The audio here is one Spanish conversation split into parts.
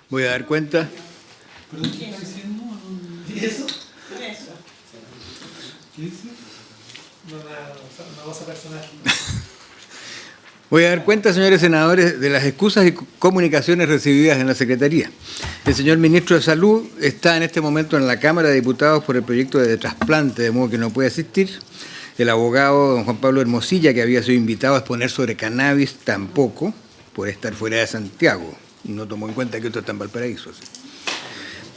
Voy a dar cuenta. ¿Pero qué está diciendo? ¿Y eso? ¿Qué dice? Una cosa personal. Voy a dar cuenta, señores senadores, de las excusas y comunicaciones recibidas en la Secretaría. El señor Ministro de Salud está en este momento en la Cámara de Diputados por el proyecto de trasplante, de modo que no puede asistir. El abogado don Juan Pablo Hermosilla, que había sido invitado a exponer sobre cannabis, tampoco, por estar fuera de Santiago. No tomó en cuenta que otro está en Valparaíso. ¿Sí?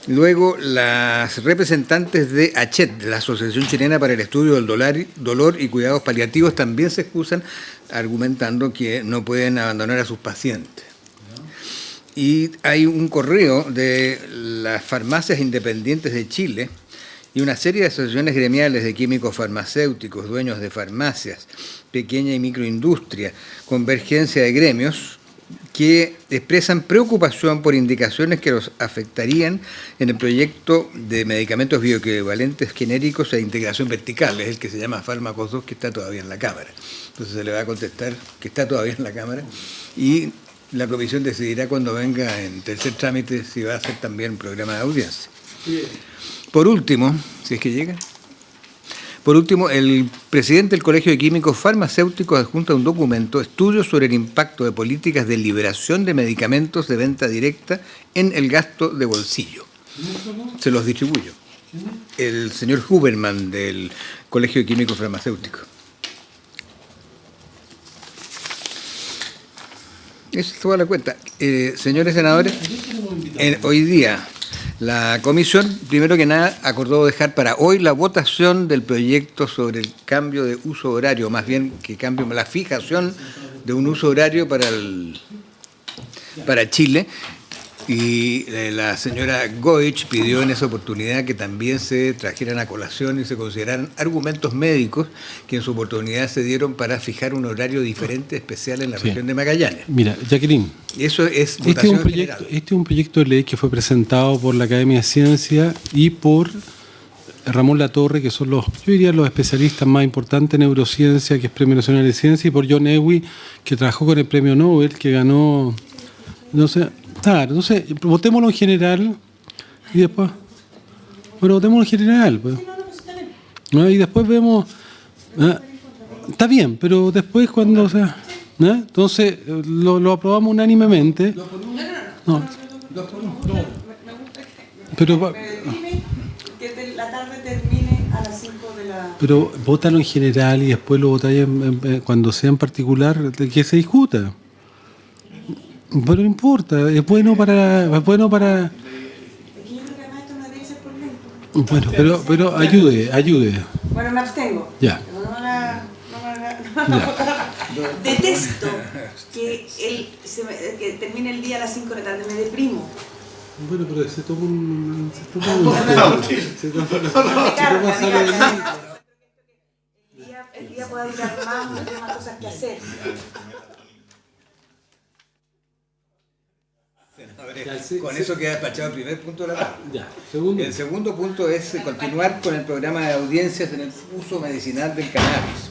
Luego, las representantes de ACHET, de la Asociación Chilena para el Estudio del Dolor y Cuidados Paliativos, también se excusan argumentando que no pueden abandonar a sus pacientes. Y hay un correo de las farmacias independientes de Chile y una serie de asociaciones gremiales de químicos farmacéuticos, dueños de farmacias, pequeña y microindustria, convergencia de gremios, que expresan preocupación por indicaciones que los afectarían en el proyecto de medicamentos bioequivalentes genéricos e integración vertical, es el que se llama Fármacos 2, que está todavía en la Cámara. Entonces se le va a contestar que está todavía en la Cámara y la comisión decidirá cuando venga en tercer trámite si va a hacer también un programa de audiencia. Por último, si es que llega... Por último, el presidente del Colegio de Químicos Farmacéuticos adjunta un documento, estudios sobre el impacto de políticas de liberación de medicamentos de venta directa en el gasto de bolsillo. Se los distribuyo. El señor Huberman del Colegio de Químicos Farmacéuticos. Esa es toda la cuenta. Señores senadores, hoy día... La comisión, primero que nada, acordó dejar para hoy la votación del proyecto sobre el cambio de uso horario, más bien que cambio, la fijación de un uso horario para Chile. Y la señora Goich pidió en esa oportunidad que también se trajeran a colación y se consideraran argumentos médicos que en su oportunidad se dieron para fijar un horario diferente, especial en la región de Magallanes. Mira, Jacqueline, eso es votación general. Este es un proyecto de ley que fue presentado por la Academia de Ciencias y por Ramón Latorre, que son los especialistas más importantes en neurociencia, que es Premio Nacional de Ciencia, y por John Ewing, que trabajó con el Premio Nobel, que ganó, no sé... Claro, entonces, votémoslo en general y después... Bueno, votémoslo en general. Pues. ¿No? Y después vemos... Está bien, pero después cuando... O sea, ¿no? Entonces, lo aprobamos unánimemente. No. Pero... Que la tarde termine a las 5 de la... Pero vótalo en general y después lo votáis cuando sea en particular, que se discuta. Pero no importa, es bueno para... Bueno, pero ayude. Bueno, me abstengo. Ya. Detesto que termine el día a las 5 de la tarde, me deprimo. Bueno, pero se toma un... El día pueda durar más, hay más cosas que hacer. Con eso queda despachado el primer punto de la tarde. Ya, segundo. El segundo punto es continuar con el programa de audiencias en el uso medicinal del cannabis.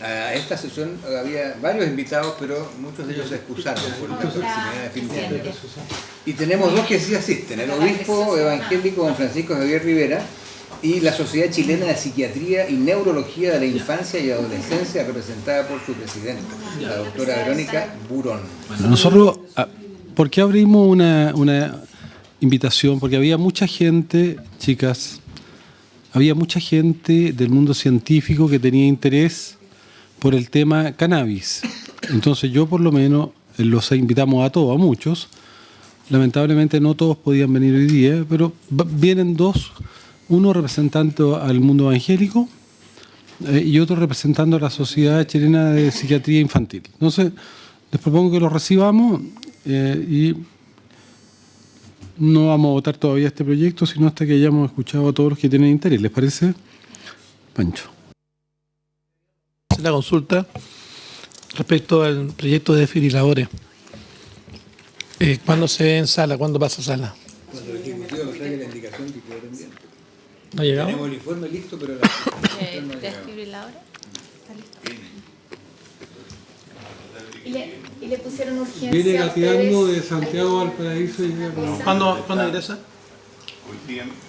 A esta sesión había varios invitados, pero muchos de ellos se excusaron por la proximidad de fin de año. Y tenemos dos que sí asisten, el obispo evangélico don Francisco Javier Rivera y la Sociedad Chilena de Psiquiatría y Neurología de la Infancia y Adolescencia, representada por su presidenta, la doctora Verónica Burón. Bueno, nosotros... ¿Por qué abrimos una invitación? Porque había mucha gente, chicas, había mucha gente del mundo científico que tenía interés por el tema cannabis. Entonces yo por lo menos los invitamos a todos, a muchos. Lamentablemente no todos podían venir hoy día, pero vienen dos, uno representando al mundo evangélico y otro representando a la Sociedad Chilena de Psiquiatría Infantil. Entonces les propongo que los recibamos. Y no vamos a votar todavía este proyecto, sino hasta que hayamos escuchado a todos los que tienen interés. ¿Les parece? Pancho. La consulta respecto al proyecto de desfibriladores. ¿Cuándo se ve en sala? ¿Cuándo pasa a sala? Cuando el Ejecutivo nos traiga la indicación que quedó pendiente. ¿No ha llegado? Tenemos el informe listo, pero la... ¿Desfibriladores? ¿Está listo? Y le pusieron urgencia. Viene a gateando ustedes. de Santiago a Valparaíso y llega como... ¿Cuándo ingresa? Hoy día mismo.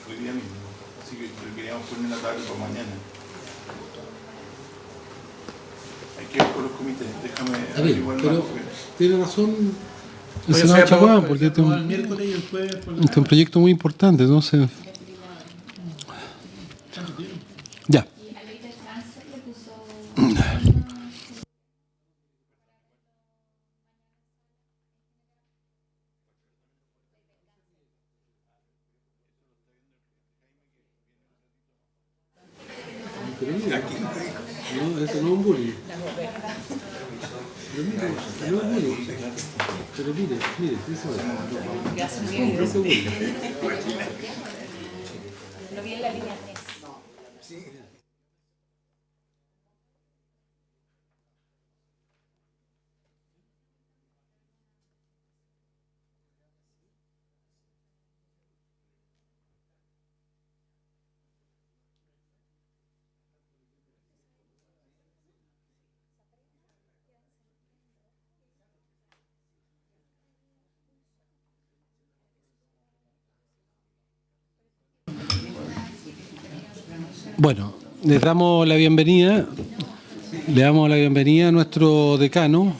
Así que lo queríamos poner en la tabla para mañana. Hay que ver con los comités. Déjame Está bien, averiguar pero más. tiene razón el Oye, senador se aprobó- Chaguán, porque se este aprobó es el un, miércoles y el jueves por la- este es un proyecto muy importante, entonces... Ya. Y a Leite Cáncer le puso. No, eso no es un bullying. Pero mire, no es bullying. Pero mire, eso es. No es bullying. Lo vi en la línea 3. Bueno, le damos la bienvenida a nuestro decano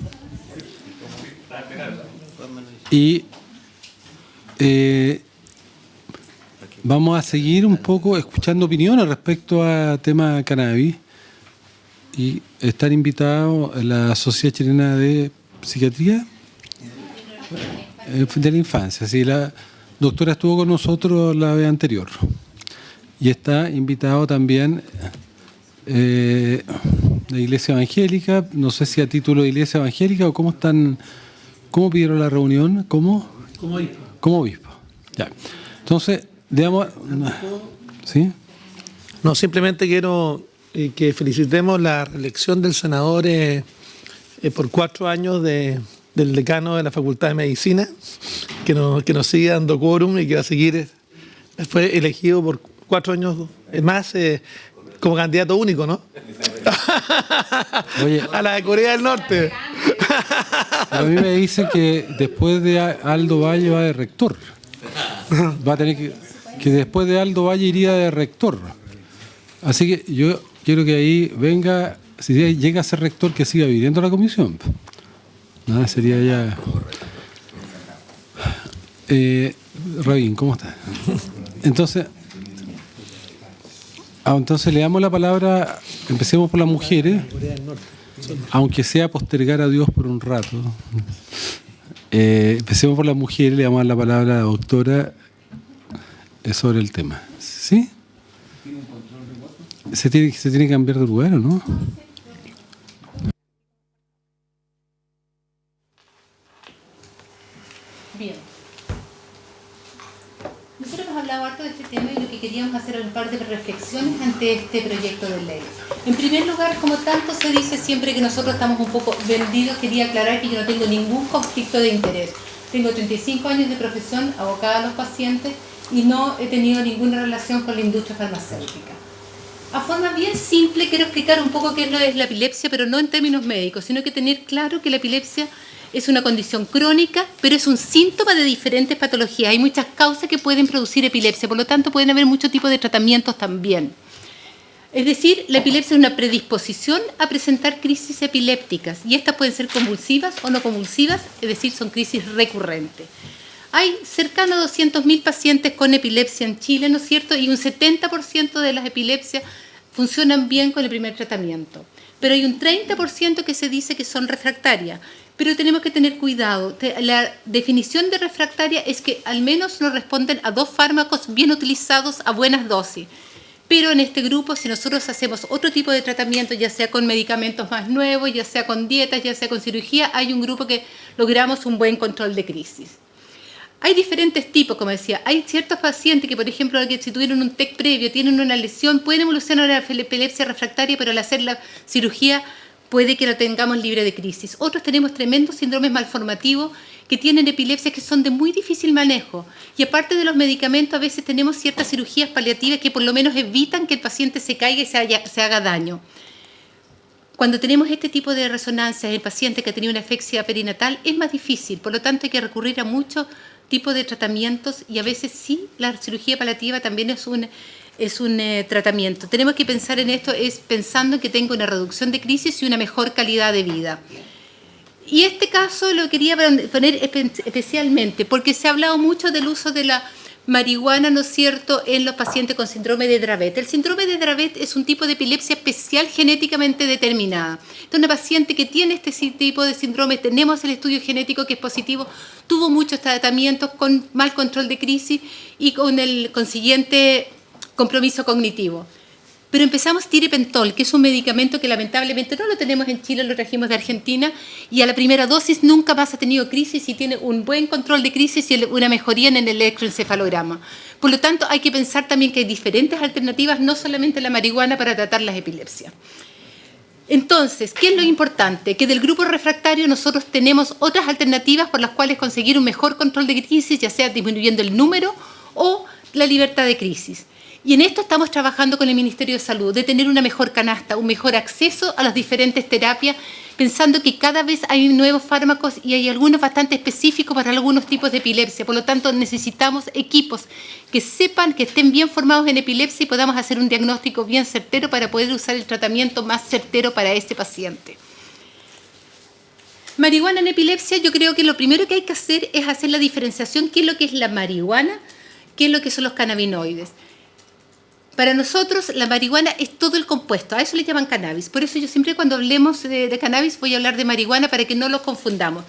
y vamos a seguir un poco escuchando opiniones respecto a tema cannabis y estar invitado a la Sociedad Chilena de Psiquiatría de la Infancia. Sí, la doctora estuvo con nosotros la vez anterior. Y está invitado también la Iglesia Evangélica, no sé si a título de Iglesia Evangélica o cómo pidieron la reunión, ¿cómo? Como obispo. Ya. Entonces, digamos, ¿sí? No, simplemente quiero que felicitemos la reelección del senador por 4 años del decano de la Facultad de Medicina, que nos sigue dando quórum y que va a seguir. Fue elegido por 4 años más como candidato único, ¿no? Oye, a la de Corea del Norte. a mí me dicen que después de Aldo Valle va de rector. Va a tener que después de Aldo Valle iría de rector. Así que yo quiero que ahí venga, si llega a ser rector, que siga viviendo la comisión. Nada, sería ya... Rabín, ¿cómo estás? Entonces le damos la palabra, empecemos por las mujeres, aunque sea postergar a Dios por un rato. Empecemos por las mujeres, le damos la palabra a la doctora sobre el tema. ¿Sí? ¿Se tiene que cambiar de lugar o no? Bien. Nosotros hemos hablado harto de este tema y lo que queríamos hacer era un par de reflexiones ante este proyecto de ley. En primer lugar, como tanto se dice siempre que nosotros estamos un poco vendidos, quería aclarar que yo no tengo ningún conflicto de interés. Tengo 35 años de profesión, abocada a los pacientes, y no he tenido ninguna relación con la industria farmacéutica. A forma bien simple quiero explicar un poco qué es la epilepsia, pero no en términos médicos, sino que tener claro que la epilepsia es una condición crónica, pero es un síntoma de diferentes patologías. Hay muchas causas que pueden producir epilepsia, por lo tanto pueden haber muchos tipos de tratamientos también. Es decir, la epilepsia es una predisposición a presentar crisis epilépticas y estas pueden ser convulsivas o no convulsivas, es decir, son crisis recurrentes. Hay cercano a 200.000 pacientes con epilepsia en Chile, ¿no es cierto? Y un 70% de las epilepsias funcionan bien con el primer tratamiento. Pero hay un 30% que se dice que son refractarias. Pero tenemos que tener cuidado. La definición de refractaria es que al menos no responden a 2 fármacos bien utilizados a buenas dosis. Pero en este grupo, si nosotros hacemos otro tipo de tratamiento, ya sea con medicamentos más nuevos, ya sea con dietas, ya sea con cirugía, hay un grupo que logramos un buen control de crisis. Hay diferentes tipos, como decía. Hay ciertos pacientes que, por ejemplo, que si tuvieron un TEC previo, tienen una lesión, pueden evolucionar a la epilepsia refractaria, pero al hacer la cirugía puede que la tengamos libre de crisis. Otros tenemos tremendos síndromes malformativos que tienen epilepsias que son de muy difícil manejo. Y aparte de los medicamentos, a veces tenemos ciertas cirugías paliativas que por lo menos evitan que el paciente se caiga y se haga daño. cuando tenemos este tipo de resonancias en pacientes que ha tenido una asfixia perinatal es más difícil, por lo tanto hay que recurrir a muchos tipos de tratamientos y a veces sí, la cirugía paliativa también es un tratamiento. Tenemos que pensar en esto pensando en que tenga una reducción de crisis y una mejor calidad de vida. Y este caso lo quería poner especialmente porque se ha hablado mucho del uso de la marihuana, ¿no es cierto?, en los pacientes con síndrome de Dravet. El síndrome de Dravet es un tipo de epilepsia especial genéticamente determinada. Entonces, una paciente que tiene este tipo de síndrome, tenemos el estudio genético que es positivo, tuvo muchos tratamientos con mal control de crisis y con el consiguiente compromiso cognitivo. Pero empezamos tiripentol, que es un medicamento que lamentablemente no lo tenemos en Chile, lo trajimos de Argentina, y a la primera dosis nunca más ha tenido crisis y tiene un buen control de crisis y una mejoría en el electroencefalograma. Por lo tanto, hay que pensar también que hay diferentes alternativas, no solamente la marihuana, para tratar las epilepsias. Entonces, ¿qué es lo importante? Que del grupo refractario nosotros tenemos otras alternativas por las cuales conseguir un mejor control de crisis, ya sea disminuyendo el número o la libertad de crisis. Y en esto estamos trabajando con el Ministerio de Salud, de tener una mejor canasta, un mejor acceso a las diferentes terapias, pensando que cada vez hay nuevos fármacos y hay algunos bastante específicos para algunos tipos de epilepsia. Por lo tanto, necesitamos equipos que sepan, que estén bien formados en epilepsia y podamos hacer un diagnóstico bien certero para poder usar el tratamiento más certero para este paciente. Marihuana en epilepsia, yo creo que lo primero que hay que hacer es hacer la diferenciación, qué es lo que es la marihuana, qué es lo que son los cannabinoides. Para nosotros la marihuana es todo el compuesto, a eso le llaman cannabis. Por eso yo siempre cuando hablemos de cannabis voy a hablar de marihuana para que no lo confundamos.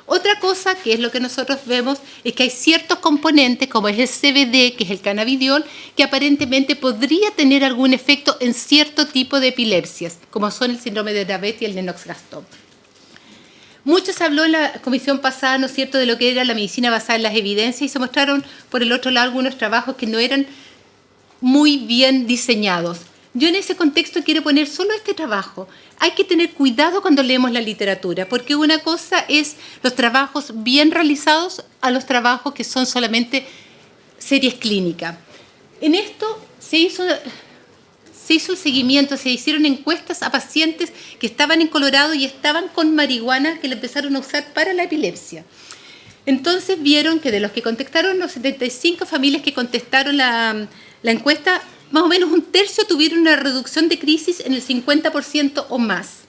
Otra cosa que es lo que nosotros vemos es que hay ciertos componentes como es el CBD, que es el cannabidiol, que aparentemente podría tener algún efecto en cierto tipo de epilepsias, como son el síndrome de Dravet y el Lennox-Gastaut. Mucho se habló en la comisión pasada, ¿no es cierto?, de lo que era la medicina basada en las evidencias y se mostraron por el otro lado algunos trabajos que no eran muy bien diseñados. Yo en ese contexto quiero poner solo este trabajo. Hay que tener cuidado cuando leemos la literatura, porque una cosa es los trabajos bien realizados a los trabajos que son solamente series clínicas. En esto se hizo el seguimiento, se hicieron encuestas a pacientes que estaban en Colorado y estaban con marihuana que la empezaron a usar para la epilepsia. Entonces vieron que de los que contestaron, los 75 familias que contestaron la encuesta, más o menos un tercio tuvieron una reducción de crisis en el 50% o más.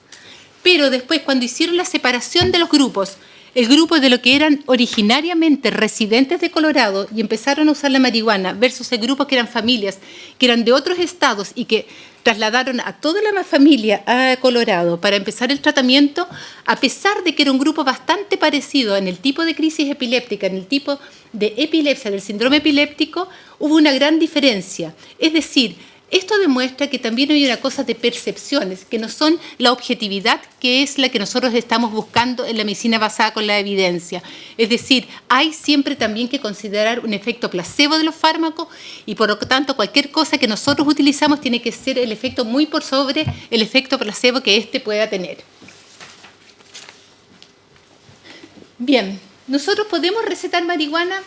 Pero después, cuando hicieron la separación de los grupos, el grupo de lo que eran originariamente residentes de Colorado y empezaron a usar la marihuana versus el grupo que eran familias, que eran de otros estados y que trasladaron a toda la familia a Colorado para empezar el tratamiento, a pesar de que era un grupo bastante parecido en el tipo de crisis epiléptica, en el tipo de epilepsia, del síndrome epiléptico, hubo una gran diferencia. Es decir, esto demuestra que también hay una cosa de percepciones, que no son la objetividad que es la que nosotros estamos buscando en la medicina basada con la evidencia. Es decir, hay siempre también que considerar un efecto placebo de los fármacos y por lo tanto cualquier cosa que nosotros utilizamos tiene que ser el efecto muy por sobre el efecto placebo que éste pueda tener. Bien, nosotros podemos recetar marihuana.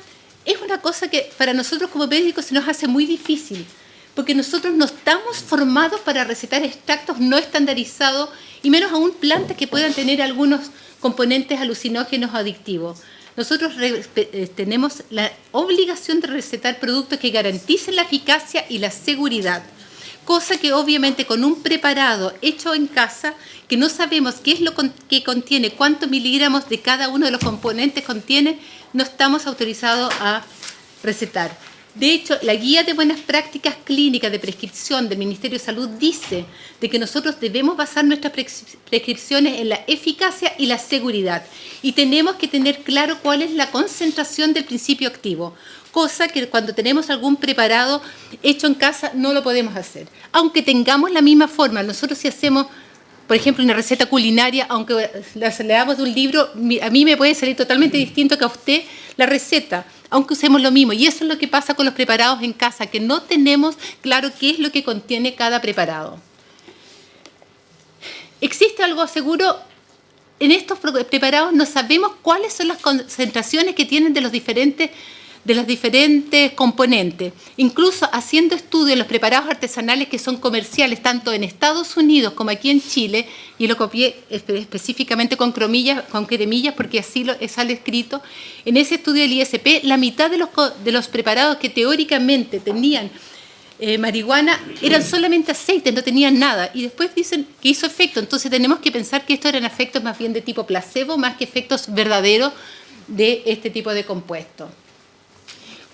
Es una cosa que para nosotros como médicos se nos hace muy difícil, porque nosotros no estamos formados para recetar extractos no estandarizados y menos aún plantas que puedan tener algunos componentes alucinógenos o adictivos. Nosotros tenemos la obligación de recetar productos que garanticen la eficacia y la seguridad, cosa que obviamente con un preparado hecho en casa, que no sabemos qué es lo que contiene, cuántos miligramos de cada uno de los componentes contiene, no estamos autorizados a recetar. De hecho, la guía de buenas prácticas clínicas de prescripción del Ministerio de Salud dice de que nosotros debemos basar nuestras prescripciones en la eficacia y la seguridad y tenemos que tener claro cuál es la concentración del principio activo, cosa que cuando tenemos algún preparado hecho en casa no lo podemos hacer. Aunque tengamos la misma forma, nosotros si hacemos, por ejemplo, una receta culinaria, aunque la leamos de un libro, a mí me puede salir totalmente distinto que a usted la receta, aunque usemos lo mismo. Y eso es lo que pasa con los preparados en casa, que no tenemos claro qué es lo que contiene cada preparado. ¿Existe algo seguro? En estos preparados no sabemos cuáles son las concentraciones que tienen de los diferentes de los diferentes componentes, incluso haciendo estudios de los preparados artesanales que son comerciales tanto en Estados Unidos como aquí en Chile, y lo copié específicamente con cremillas porque así sale escrito. En ese estudio del ISP, la mitad de los preparados que teóricamente tenían marihuana eran solamente aceites, no tenían nada, y después dicen que hizo efecto. Entonces tenemos que pensar que estos eran efectos más bien de tipo placebo, más que efectos verdaderos de este tipo de compuestos.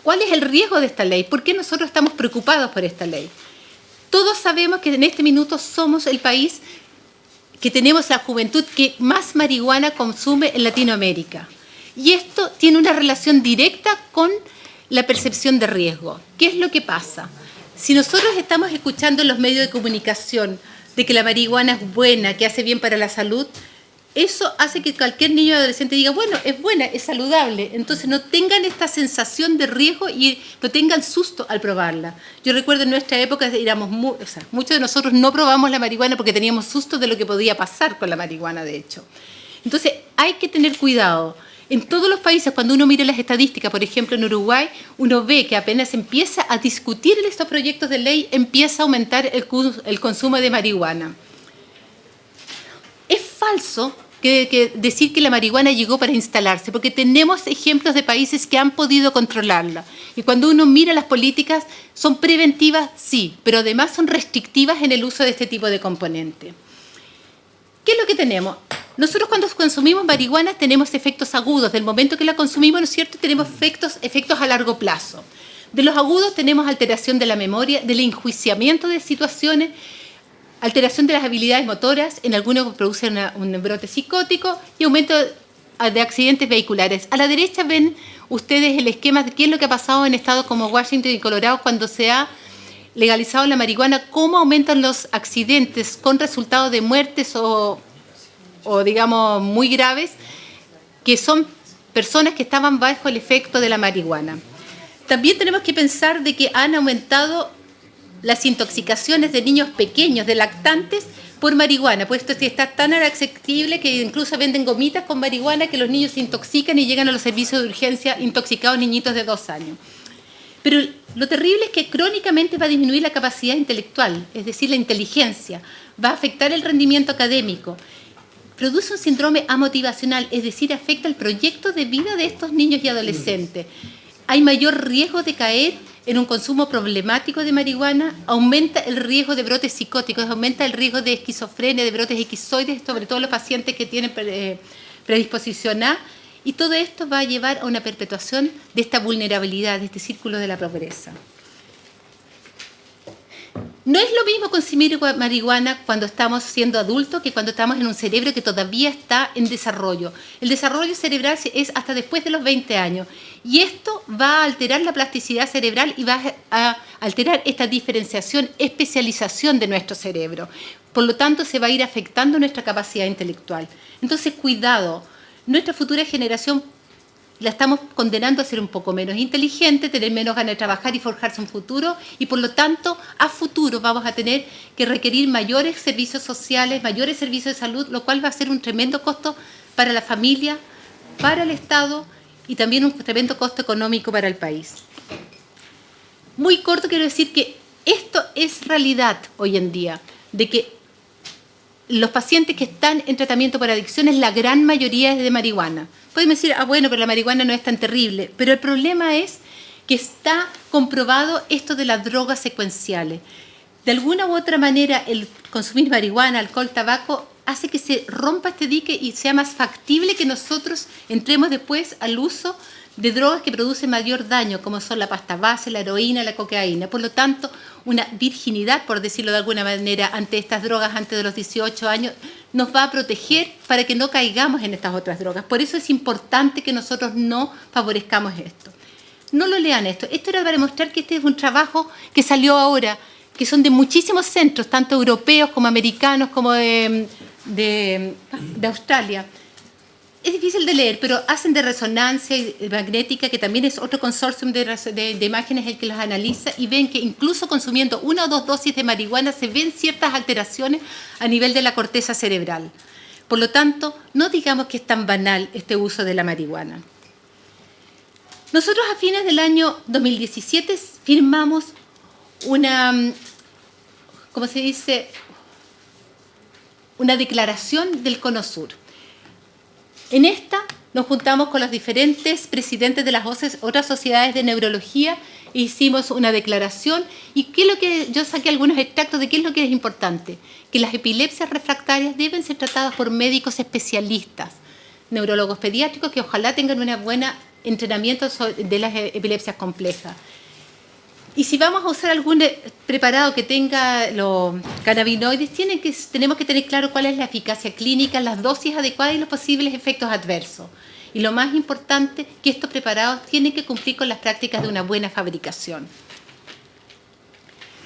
¿Cuál es el riesgo de esta ley? ¿Por qué nosotros estamos preocupados por esta ley? Todos sabemos que en este minuto somos el país que tenemos la juventud que más marihuana consume en Latinoamérica. Y esto tiene una relación directa con la percepción de riesgo. ¿Qué es lo que pasa? Si nosotros estamos escuchando en los medios de comunicación de que la marihuana es buena, que hace bien para la salud, eso hace que cualquier niño o adolescente diga, bueno, es buena, es saludable. Entonces no tengan esta sensación de riesgo y no tengan susto al probarla. Yo recuerdo en nuestra época, muchos de nosotros no probamos la marihuana porque teníamos susto de lo que podía pasar con la marihuana, de hecho. Entonces hay que tener cuidado. En todos los países, cuando uno mira las estadísticas, por ejemplo en Uruguay, uno ve que apenas empieza a discutir en estos proyectos de ley, empieza a aumentar el consumo de marihuana. Es falso que decir que la marihuana llegó para instalarse, porque tenemos ejemplos de países que han podido controlarla. Y cuando uno mira las políticas, son preventivas, sí, pero además son restrictivas en el uso de este tipo de componente. ¿Qué es lo que tenemos? Nosotros cuando consumimos marihuana tenemos efectos agudos. Del momento que la consumimos, ¿no es cierto?, tenemos efectos a largo plazo. De los agudos tenemos alteración de la memoria, del enjuiciamiento de situaciones, alteración de las habilidades motoras, en algunos produce un brote psicótico y aumento de accidentes vehiculares. A la derecha ven ustedes el esquema de qué es lo que ha pasado en estados como Washington y Colorado cuando se ha legalizado la marihuana, cómo aumentan los accidentes con resultado de muertes o digamos muy graves, que son personas que estaban bajo el efecto de la marihuana. También tenemos que pensar de que han aumentado las intoxicaciones de niños pequeños, de lactantes, por marihuana, puesto que está tan accesible que incluso venden gomitas con marihuana que los niños se intoxican y llegan a los servicios de urgencia intoxicados niñitos de 2 años. Pero lo terrible es que crónicamente va a disminuir la capacidad intelectual, es decir, la inteligencia, va a afectar el rendimiento académico, produce un síndrome amotivacional, es decir, afecta el proyecto de vida de estos niños y adolescentes. Hay mayor riesgo de caer en un consumo problemático de marihuana, aumenta el riesgo de brotes psicóticos, aumenta el riesgo de esquizofrenia, de brotes esquizoides, sobre todo los pacientes que tienen predisposición A, y todo esto va a llevar a una perpetuación de esta vulnerabilidad, de este círculo de la pobreza. No es lo mismo consumir marihuana cuando estamos siendo adultos que cuando estamos en un cerebro que todavía está en desarrollo. El desarrollo cerebral es hasta después de los 20 años y esto va a alterar la plasticidad cerebral y va a alterar esta diferenciación, especialización de nuestro cerebro. Por lo tanto, se va a ir afectando nuestra capacidad intelectual. Entonces, cuidado, nuestra futura generación la estamos condenando a ser un poco menos inteligente, tener menos ganas de trabajar y forjarse un futuro, y por lo tanto, a futuro vamos a tener que requerir mayores servicios sociales, mayores servicios de salud, lo cual va a ser un tremendo costo para la familia, para el Estado y también un tremendo costo económico para el país. Muy corto quiero decir que esto es realidad hoy en día, de que los pacientes que están en tratamiento por adicciones, la gran mayoría es de marihuana. Pueden decir, bueno, pero la marihuana no es tan terrible. Pero el problema es que está comprobado esto de las drogas secuenciales. De alguna u otra manera, el consumir marihuana, alcohol, tabaco, hace que se rompa este dique y sea más factible que nosotros entremos después al uso de drogas que producen mayor daño, como son la pasta base, la heroína, la cocaína. Por lo tanto, una virginidad, por decirlo de alguna manera, ante estas drogas antes de los 18 años, nos va a proteger para que no caigamos en estas otras drogas. Por eso es importante que nosotros no favorezcamos esto. No lo lean esto. Esto era para demostrar que este es un trabajo que salió ahora, que son de muchísimos centros, tanto europeos como americanos, como de Australia. Es difícil de leer, pero hacen de resonancia magnética, que también es otro consorcio de imágenes el que los analiza, y ven que incluso consumiendo 1 o 2 dosis de marihuana se ven ciertas alteraciones a nivel de la corteza cerebral. Por lo tanto, no digamos que es tan banal este uso de la marihuana. Nosotros a fines del año 2017 firmamos una, ¿cómo se dice?, una declaración del CONOSUR. En esta nos juntamos con los diferentes presidentes de las otras sociedades de neurología e hicimos una declaración. ¿Y qué es lo que yo saqué algunos extractos de qué es lo que es importante? Que las epilepsias refractarias deben ser tratadas por médicos especialistas, neurólogos pediátricos que ojalá tengan un buen entrenamiento de las epilepsias complejas. Y si vamos a usar algún preparado que tenga los cannabinoides, tenemos que tener claro cuál es la eficacia clínica, las dosis adecuadas y los posibles efectos adversos. Y lo más importante, que estos preparados tienen que cumplir con las prácticas de una buena fabricación.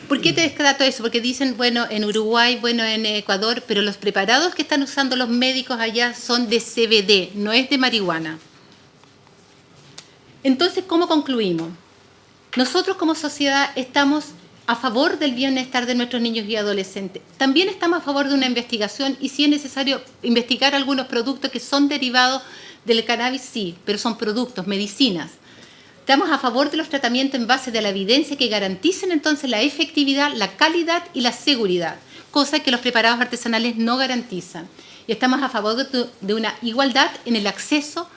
¿Por qué te trato eso? Porque dicen, bueno, en Uruguay, bueno, en Ecuador, pero los preparados que están usando los médicos allá son de CBD, no es de marihuana. Entonces, ¿cómo concluimos? Nosotros como sociedad estamos a favor del bienestar de nuestros niños y adolescentes. También estamos a favor de una investigación y si es necesario investigar algunos productos que son derivados del cannabis, sí, pero son productos, medicinas. Estamos a favor de los tratamientos en base de la evidencia que garanticen entonces la efectividad, la calidad y la seguridad, cosa que los preparados artesanales no garantizan. Y estamos a favor de una igualdad en el acceso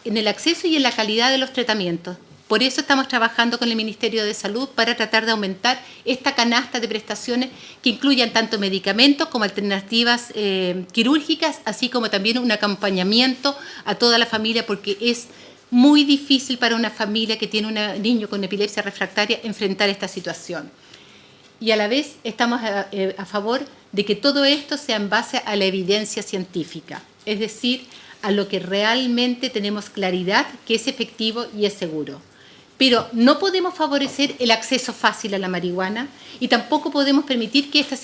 y en la calidad de los tratamientos. Por eso estamos trabajando con el Ministerio de Salud para tratar de aumentar esta canasta de prestaciones que incluyan tanto medicamentos como alternativas quirúrgicas, así como también un acompañamiento a toda la familia, porque es muy difícil para una familia que tiene un niño con epilepsia refractaria enfrentar esta situación. Y a la vez estamos a favor de que todo esto sea en base a la evidencia científica, es decir, a lo que realmente tenemos claridad que es efectivo y es seguro. Pero no podemos favorecer el acceso fácil a la marihuana y tampoco podemos permitir que esta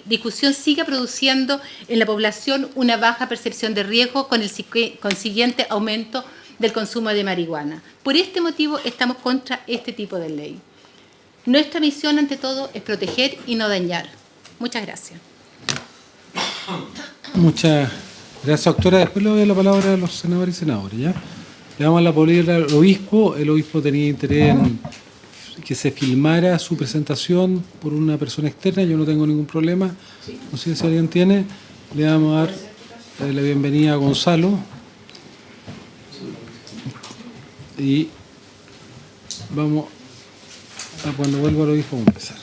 discusión siga produciendo en la población una baja percepción de riesgo con el consiguiente aumento del consumo de marihuana. Por este motivo estamos contra este tipo de ley. Nuestra misión, ante todo, es proteger y no dañar. Muchas gracias. Muchas gracias, doctora. Después le doy la palabra a los senadores y senadoras, ¿ya? Le damos la palabra al obispo. El obispo tenía interés en que se filmara su presentación por una persona externa. Yo no tengo ningún problema. No sé si alguien tiene. Le vamos a dar la bienvenida a Gonzalo. Y vamos a, cuando vuelva el obispo, vamos a empezar.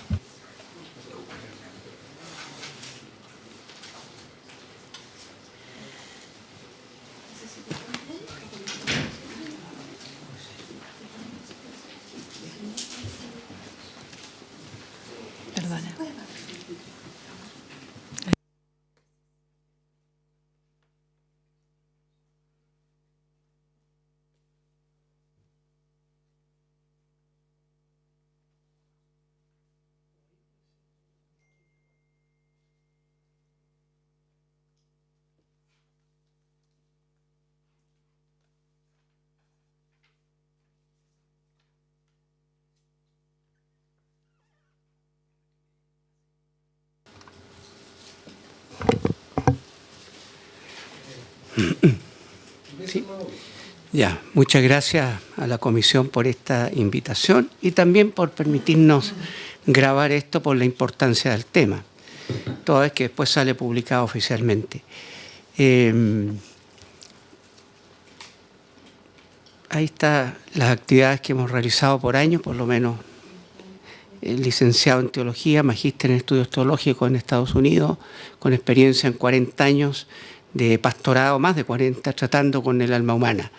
Sí. Ya, muchas gracias a la comisión por esta invitación y también por permitirnos grabar esto por la importancia del tema, toda vez que después sale publicado oficialmente. Ahí están las actividades que hemos realizado por años, por lo menos licenciado en teología, magíster en estudios teológicos en Estados Unidos, con experiencia en 40 años de pastorado, más de 40, tratando con el alma humana.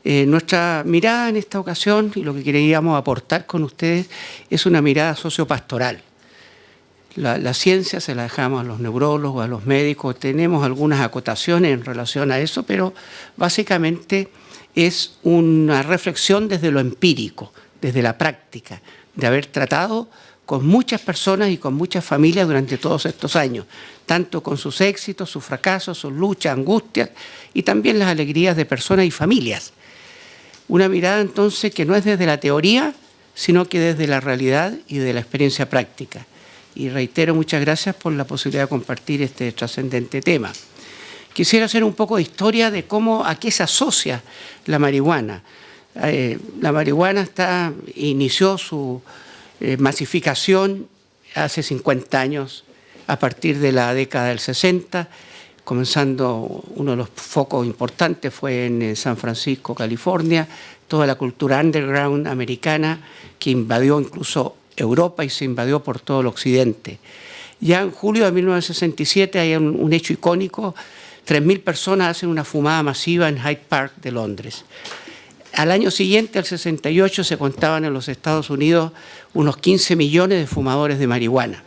Nuestra mirada en esta ocasión, y lo que queríamos aportar con ustedes, es una mirada sociopastoral. La ciencia se la dejamos a los neurólogos, a los médicos, tenemos algunas acotaciones en relación a eso, pero básicamente es una reflexión desde lo empírico, desde la práctica, de haber tratado con muchas personas y con muchas familias durante todos estos años, tanto con sus éxitos, sus fracasos, sus luchas, angustias y también las alegrías de personas y familias. Una mirada entonces que no es desde la teoría, sino que desde la realidad y de la experiencia práctica. Y reitero, muchas gracias por la posibilidad de compartir este trascendente tema. Quisiera hacer un poco de historia de cómo, a qué se asocia la marihuana. La marihuana inició su masificación hace 50 años, a partir de la década del 60, comenzando, uno de los focos importantes fue en San Francisco, California, toda la cultura underground americana que invadió incluso Europa y se invadió por todo el occidente. Ya en julio de 1967 hay un hecho icónico: 3.000 personas hacen una fumada masiva en Hyde Park de Londres. Al año siguiente, al 68, se contaban en los Estados Unidos unos 15 millones de fumadores de marihuana.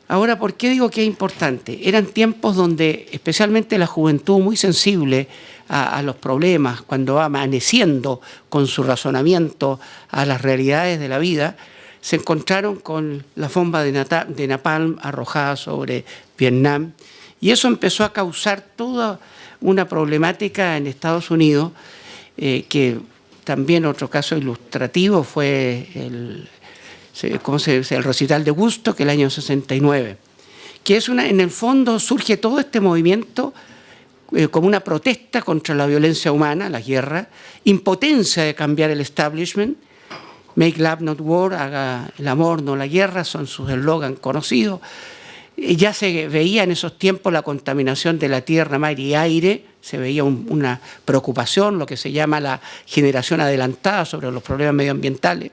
Ahora, ¿por qué digo que es importante? Eran tiempos donde, especialmente la juventud muy sensible a los problemas, cuando va amaneciendo con su razonamiento a las realidades de la vida, se encontraron con la bomba de napalm arrojada sobre Vietnam, y eso empezó a causar toda una problemática en Estados Unidos, que también otro caso ilustrativo fue el recital de Woodstock, el año 69, que es en el fondo surge todo este movimiento como una protesta contra la violencia humana, la guerra, impotencia de cambiar el establishment. Make love not war, haga el amor no la guerra, son sus eslogan conocidos. Ya se veía en esos tiempos la contaminación de la tierra, mar y aire, se veía una preocupación, lo que se llama la generación adelantada sobre los problemas medioambientales,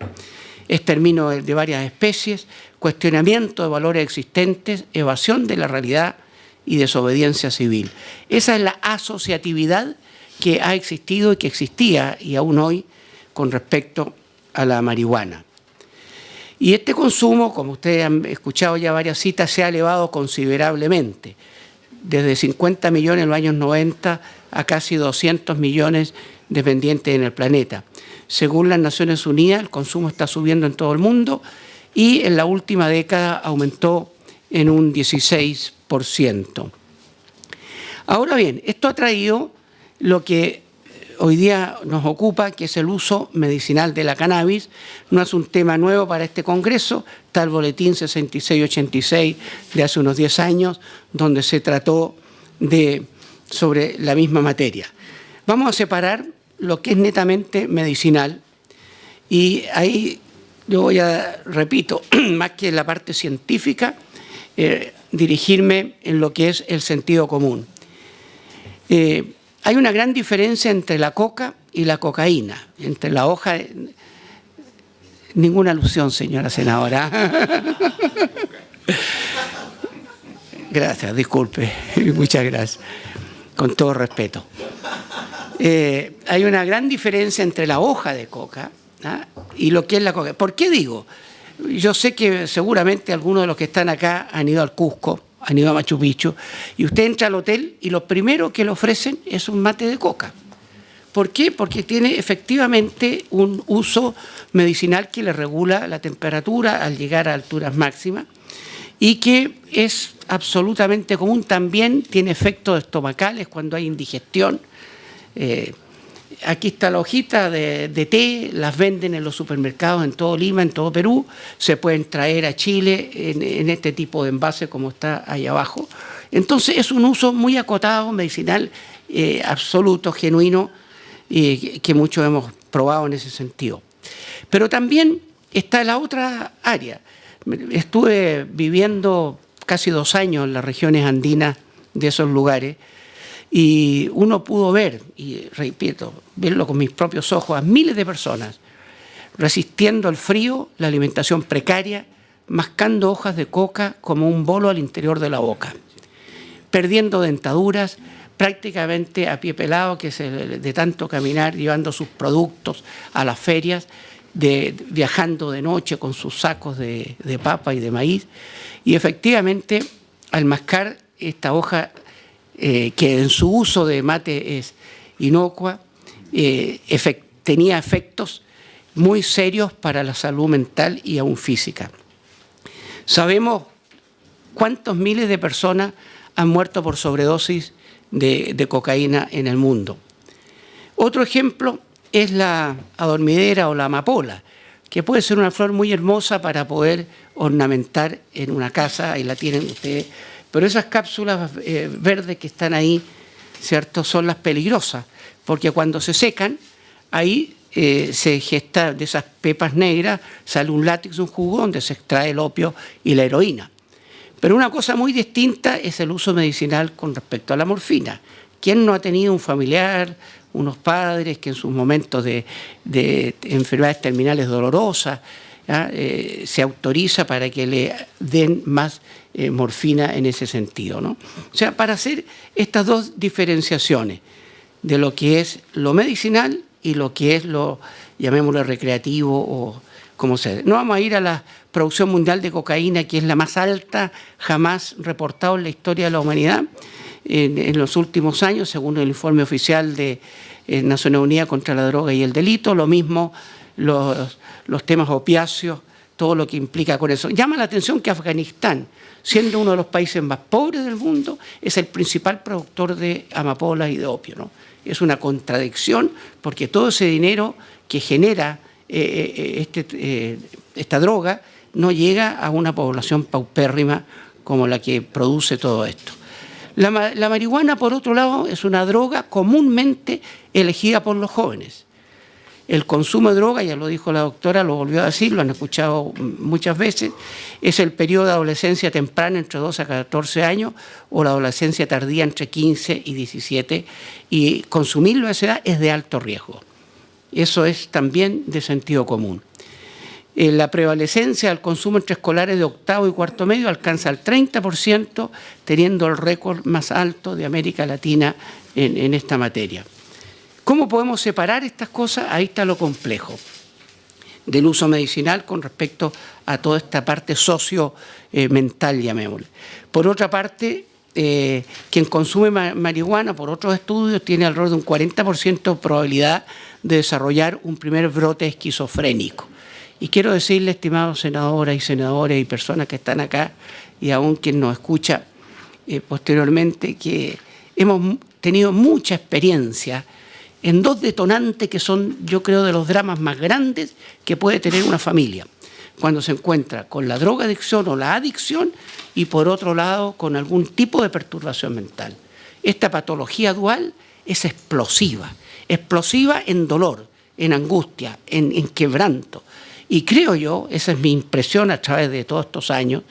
exterminio de varias especies, cuestionamiento de valores existentes, evasión de la realidad y desobediencia civil. Esa es la asociatividad que ha existido y que existía y aún hoy con respecto a la marihuana. Y este consumo, como ustedes han escuchado ya varias citas, se ha elevado considerablemente, desde 50 millones en los años 90 a casi 200 millones dependientes en el planeta. Según las Naciones Unidas, el consumo está subiendo en todo el mundo y en la última década aumentó en un 16%. Ahora bien, esto ha traído lo que hoy día nos ocupa, que es el uso medicinal de la cannabis. No es un tema nuevo para este Congreso, está el boletín 6686 de hace unos 10 años, donde se trató sobre la misma materia. Vamos a separar lo que es netamente medicinal, y ahí yo voy a, repito, más que en la parte científica, dirigirme en lo que es el sentido común. Hay una gran diferencia entre la coca y la cocaína, entre la hoja de... Ninguna alusión, señora senadora. Gracias, disculpe, muchas gracias, con todo respeto. Hay una gran diferencia entre la hoja de coca y lo que es la coca. ¿Por qué digo? Yo sé que seguramente algunos de los que están acá han ido al Cusco, han ido a Machu Picchu, y usted entra al hotel y lo primero que le ofrecen es un mate de coca. ¿Por qué? Porque tiene efectivamente un uso medicinal que le regula la temperatura al llegar a alturas máximas y que es absolutamente común. También tiene efectos estomacales cuando hay indigestión. Aquí está la hojita de té, las venden en los supermercados en todo Lima, en todo Perú, se pueden traer a Chile en este tipo de envase como está ahí abajo. Entonces es un uso muy acotado, medicinal, absoluto, genuino, que muchos hemos probado en ese sentido. Pero también está la otra área. Estuve viviendo casi 2 años en las regiones andinas de esos lugares, y uno pudo ver, y repito, verlo con mis propios ojos, a miles de personas resistiendo el frío, la alimentación precaria, mascando hojas de coca como un bolo al interior de la boca, perdiendo dentaduras, prácticamente a pie pelado, de tanto caminar, llevando sus productos a las ferias, viajando de noche con sus sacos de papa y de maíz, y efectivamente al mascar esta hoja, que en su uso de mate es inocua, tenía efectos muy serios para la salud mental y aún física. Sabemos cuántos miles de personas han muerto por sobredosis de cocaína en el mundo. Otro ejemplo es la adormidera o la amapola, que puede ser una flor muy hermosa para poder ornamentar en una casa, ahí la tienen ustedes. Pero esas cápsulas verdes que están ahí, ¿cierto?, son las peligrosas, porque cuando se secan, ahí se gesta de esas pepas negras, sale un látex, un jugo donde se extrae el opio y la heroína. Pero una cosa muy distinta es el uso medicinal con respecto a la morfina. ¿Quién no ha tenido un familiar, unos padres que en sus momentos de enfermedades terminales dolorosas se autoriza para que le den más morfina en ese sentido, ¿no? O sea, para hacer estas dos diferenciaciones de lo que es lo medicinal y lo que es lo, llamémoslo, recreativo o como sea. No vamos a ir a la producción mundial de cocaína, que es la más alta jamás reportada en la historia de la humanidad en los últimos años, según el informe oficial de Naciones Unidas contra la Droga y el Delito. Lo mismo los temas opiáceos, todo lo que implica con eso. Llama la atención que Afganistán, siendo uno de los países más pobres del mundo, es el principal productor de amapolas y de opio, ¿no? Es una contradicción, porque todo ese dinero que genera esta droga no llega a una población paupérrima como la que produce todo esto. La marihuana, por otro lado, es una droga comúnmente elegida por los jóvenes. El consumo de droga, ya lo dijo la doctora, lo volvió a decir, lo han escuchado muchas veces, es el periodo de adolescencia temprana entre 12 a 14 años o la adolescencia tardía entre 15 y 17, y consumirlo a esa edad es de alto riesgo. Eso es también de sentido común. La prevalecencia del consumo entre escolares de octavo y cuarto medio alcanza el 30%, teniendo el récord más alto de América Latina en esta materia. ¿Cómo podemos separar estas cosas? Ahí está lo complejo del uso medicinal con respecto a toda esta parte socio-mental, llamémosle. Por otra parte, quien consume marihuana, por otros estudios, tiene alrededor de un 40% de probabilidad de desarrollar un primer brote esquizofrénico. Y quiero decirle, estimados senadoras y senadores y personas que están acá, y aún quien nos escucha posteriormente, que hemos tenido mucha experiencia en dos detonantes que son, yo creo, de los dramas más grandes que puede tener una familia, cuando se encuentra con la drogadicción o la adicción y, por otro lado, con algún tipo de perturbación mental. Esta patología dual es explosiva en dolor, en angustia, en quebranto. Y creo yo, esa es mi impresión a través de todos estos años,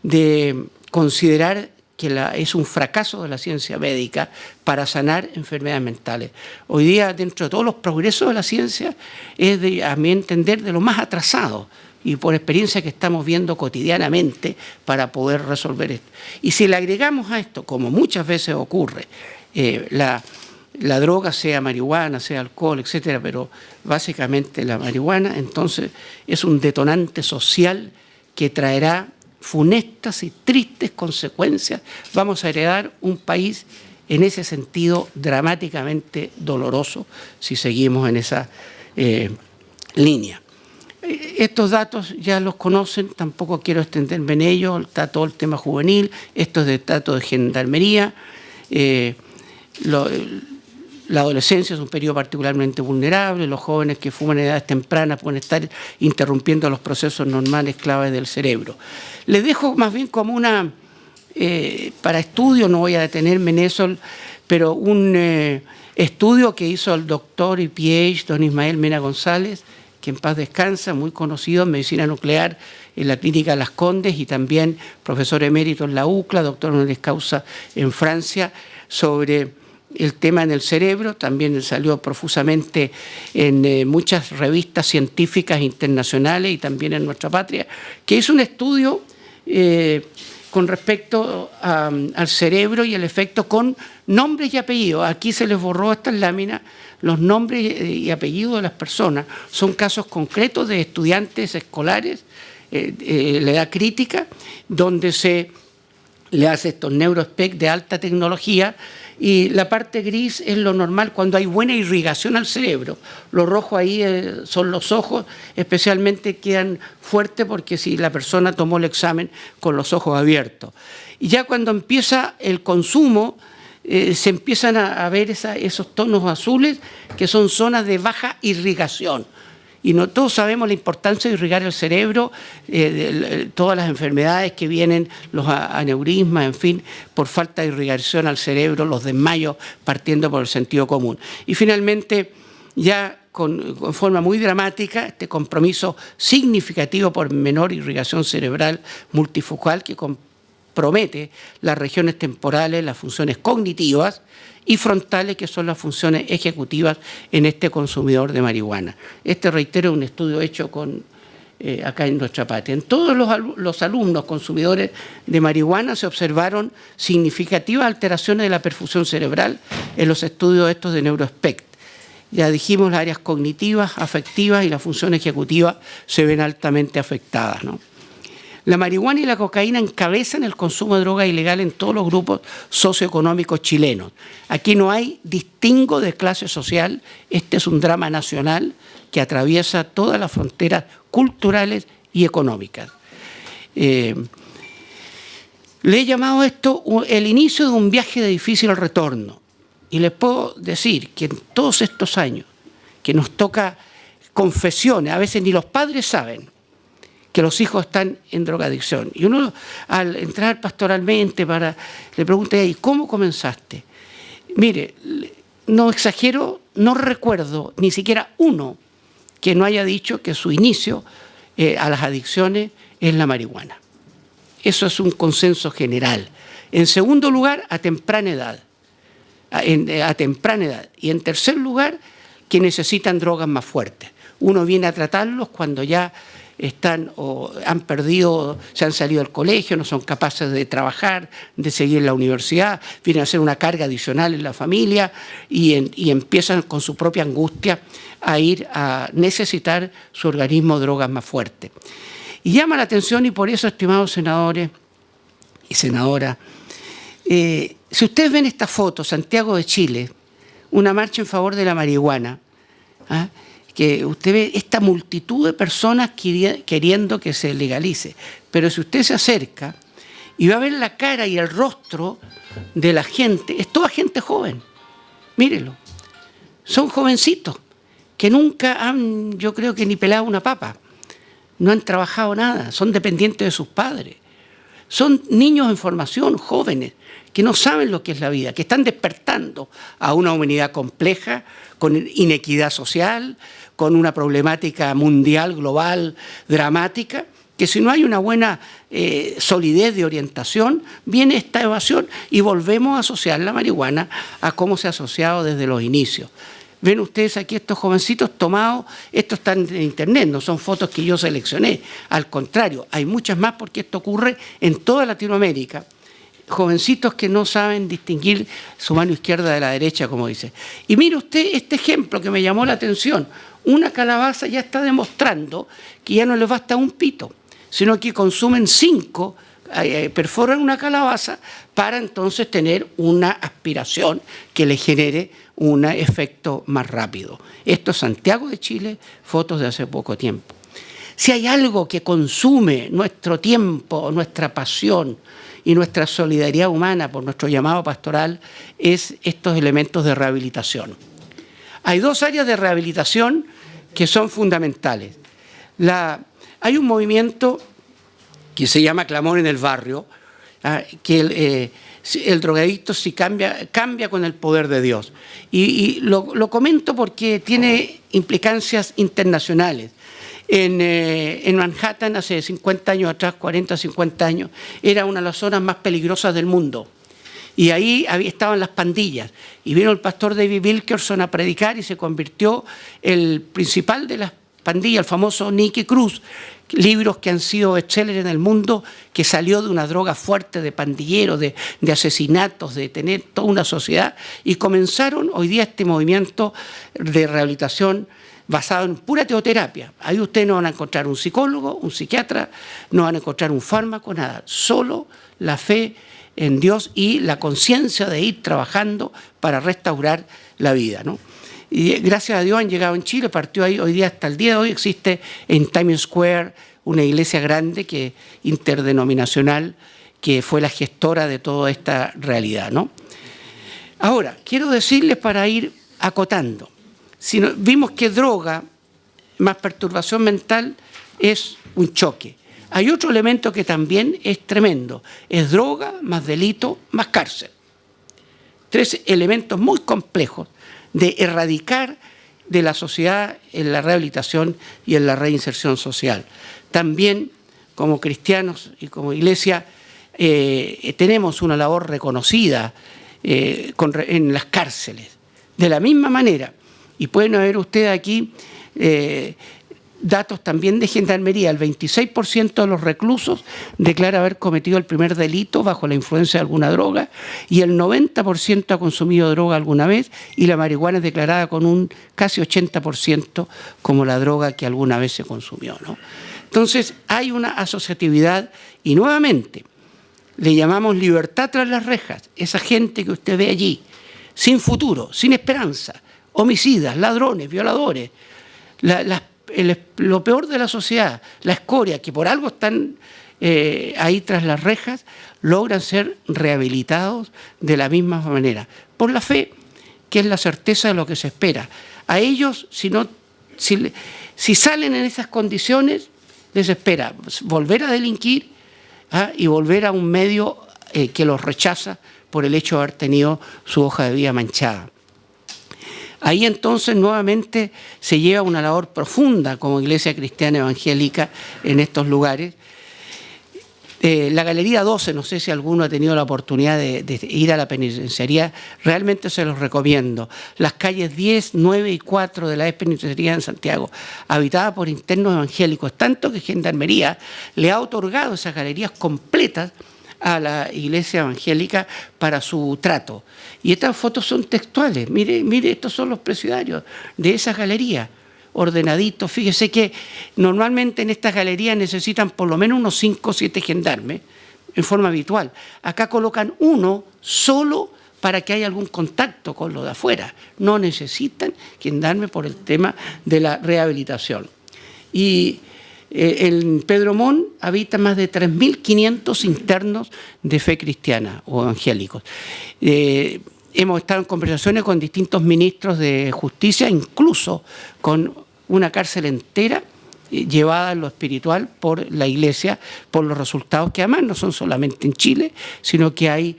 de considerar que es un fracaso de la ciencia médica para sanar enfermedades mentales. Hoy día, dentro de todos los progresos de la ciencia, es, a mi entender, de lo más atrasado, y por experiencia que estamos viendo cotidianamente para poder resolver esto. Y si le agregamos a esto, como muchas veces ocurre, la droga, sea marihuana, sea alcohol, etcétera, pero básicamente la marihuana, entonces es un detonante social que traerá funestas y tristes consecuencias. Vamos a heredar un país en ese sentido dramáticamente doloroso si seguimos en esa línea. Estos datos ya los conocen, tampoco quiero extenderme en ellos, está todo el tema juvenil, esto es de datos de gendarmería. La adolescencia es un periodo particularmente vulnerable, los jóvenes que fuman en edades tempranas pueden estar interrumpiendo los procesos normales claves del cerebro. Les dejo más bien como una, para estudio, no voy a detenerme en eso, pero un estudio que hizo el doctor y PhD, don Ismael Mena González, que en paz descansa, muy conocido en medicina nuclear en la Clínica Las Condes y también profesor emérito en la UCLA, doctor honoris causa en Francia, sobre el tema en el cerebro. También salió profusamente en muchas revistas científicas internacionales y también en nuestra patria, que hizo un estudio con respecto al cerebro y el efecto con nombres y apellidos. Aquí se les borró estas láminas, los nombres y apellidos de las personas. Son casos concretos de estudiantes escolares, la edad crítica, donde se le hace estos neurospec de alta tecnología, y la parte gris es lo normal cuando hay buena irrigación al cerebro. Lo rojo ahí son los ojos, especialmente quedan fuertes porque si la persona tomó el examen con los ojos abiertos. Y ya cuando empieza el consumo, se empiezan a ver esos tonos azules que son zonas de baja irrigación. Y no todos sabemos la importancia de irrigar el cerebro, todas las enfermedades que vienen, los aneurismas, en fin, por falta de irrigación al cerebro, los desmayos partiendo por el sentido común. Y finalmente, ya con forma muy dramática este compromiso significativo por menor irrigación cerebral multifocal que compromete las regiones temporales, las funciones cognitivas y frontales, que son las funciones ejecutivas en este consumidor de marihuana. Este, reitero, es un estudio hecho acá en nuestra patria. En todos los alumnos consumidores de marihuana se observaron significativas alteraciones de la perfusión cerebral en los estudios estos de NeuroSpect. Ya dijimos, las áreas cognitivas, afectivas y la función ejecutiva se ven altamente afectadas, ¿no? La marihuana y la cocaína encabezan el consumo de droga ilegal en todos los grupos socioeconómicos chilenos. Aquí no hay distingo de clase social. Este es un drama nacional que atraviesa todas las fronteras culturales y económicas. Le he llamado esto el inicio de un viaje de difícil retorno. Y les puedo decir que en todos estos años que nos toca confesiones, a veces ni los padres saben que los hijos están en drogadicción. Y uno, al entrar pastoralmente, le pregunta, ¿y cómo comenzaste? Mire, no exagero, no recuerdo ni siquiera uno que no haya dicho que su inicio a las adicciones es la marihuana. Eso es un consenso general. En segundo lugar, a temprana edad. A temprana edad. Y en tercer lugar, que necesitan drogas más fuertes. Uno viene a tratarlos cuando ya están o han perdido, se han salido del colegio, no son capaces de trabajar, de seguir en la universidad, vienen a ser una carga adicional en la familia y empiezan con su propia angustia a ir a necesitar su organismo drogas más fuertes. Y llama la atención, y por eso, estimados senadores y senadoras, si ustedes ven esta foto, Santiago de Chile, una marcha en favor de la marihuana, ¿ah? Que usted ve esta multitud de personas queriendo que se legalice. Pero si usted se acerca y va a ver la cara y el rostro de la gente, es toda gente joven. Mírelo. Son jovencitos que nunca han, yo creo que ni pelado una papa. No han trabajado nada, son dependientes de sus padres. Son niños en formación, jóvenes, que no saben lo que es la vida, que están despertando a una humanidad compleja, con inequidad social, con una problemática mundial, global, dramática, que si no hay una buena solidez de orientación, viene esta evasión y volvemos a asociar la marihuana a cómo se ha asociado desde los inicios. Ven ustedes aquí estos jovencitos tomados, estos están en internet, no son fotos que yo seleccioné, al contrario, hay muchas más porque esto ocurre en toda Latinoamérica. Jovencitos que no saben distinguir su mano izquierda de la derecha, como dice. Y mire usted este ejemplo que me llamó la atención. Una calabaza ya está demostrando que ya no les basta un pito, sino que consumen 5, perforan una calabaza para entonces tener una aspiración que les genere un efecto más rápido. Esto es Santiago de Chile, fotos de hace poco tiempo. Si hay algo que consume nuestro tiempo, nuestra pasión y nuestra solidaridad humana por nuestro llamado pastoral, es estos elementos de rehabilitación. Hay 2 áreas de rehabilitación que son fundamentales. Hay un movimiento que se llama Clamor en el Barrio, que el drogadicto sí cambia con el poder de Dios. Y lo comento porque tiene implicancias internacionales. En Manhattan, hace 50 años atrás, 40, 50 años, era una de las zonas más peligrosas del mundo. Y ahí estaban las pandillas. Y vino el pastor David Wilkerson a predicar y se convirtió el principal de las pandillas, el famoso Nicky Cruz. Libros que han sido bestsellers en el mundo, que salió de una droga fuerte de pandilleros, de asesinatos, de tener toda una sociedad. Y comenzaron hoy día este movimiento de rehabilitación basado en pura teoterapia. Ahí ustedes no van a encontrar un psicólogo, un psiquiatra, no van a encontrar un fármaco, nada. Solo la fe en Dios y la conciencia de ir trabajando para restaurar la vida, ¿no? Y gracias a Dios han llegado en Chile, partió ahí hoy día, hasta el día de hoy existe en Times Square una iglesia grande, interdenominacional, que fue la gestora de toda esta realidad, ¿no? Ahora, quiero decirles para ir acotando, vimos que droga más perturbación mental es un choque. Hay otro elemento que también es tremendo, es droga más delito más cárcel. 3 elementos muy complejos de erradicar de la sociedad en la rehabilitación y en la reinserción social. También, como cristianos y como iglesia, tenemos una labor reconocida en las cárceles. De la misma manera, y pueden ver ustedes aquí datos también de Gendarmería, el 26% de los reclusos declara haber cometido el primer delito bajo la influencia de alguna droga y el 90% ha consumido droga alguna vez y la marihuana es declarada con un casi 80% como la droga que alguna vez se consumió, ¿no? Entonces hay una asociatividad y nuevamente le llamamos libertad tras las rejas, esa gente que usted ve allí, sin futuro, sin esperanza, homicidas, ladrones, violadores, lo peor de la sociedad, la escoria, que por algo están ahí tras las rejas, logran ser rehabilitados de la misma manera, por la fe, que es la certeza de lo que se espera. A ellos, si salen en esas condiciones, les espera volver a delinquir y volver a un medio que los rechaza por el hecho de haber tenido su hoja de vida manchada. Ahí entonces nuevamente se lleva una labor profunda como Iglesia Cristiana Evangélica en estos lugares. La Galería 12, no sé si alguno ha tenido la oportunidad de ir a la penitenciaría, realmente se los recomiendo. Las calles 10, 9 y 4 de la penitenciaría en Santiago, habitada por internos evangélicos, tanto que Gendarmería le ha otorgado esas galerías completas a la Iglesia Evangélica para su trato. Y estas fotos son textuales. Mire, estos son los presidiarios de esas galerías, ordenaditos. Fíjese que normalmente en estas galerías necesitan por lo menos unos 5 o 7 gendarmes en forma habitual. Acá colocan uno solo para que haya algún contacto con lo de afuera. No necesitan gendarmes por el tema de la rehabilitación. Y en Pedro Montt habita más de 3.500 internos de fe cristiana o evangélicos. Hemos estado en conversaciones con distintos ministros de justicia, incluso con una cárcel entera llevada en lo espiritual por la Iglesia, por los resultados que además no son solamente en Chile, sino que hay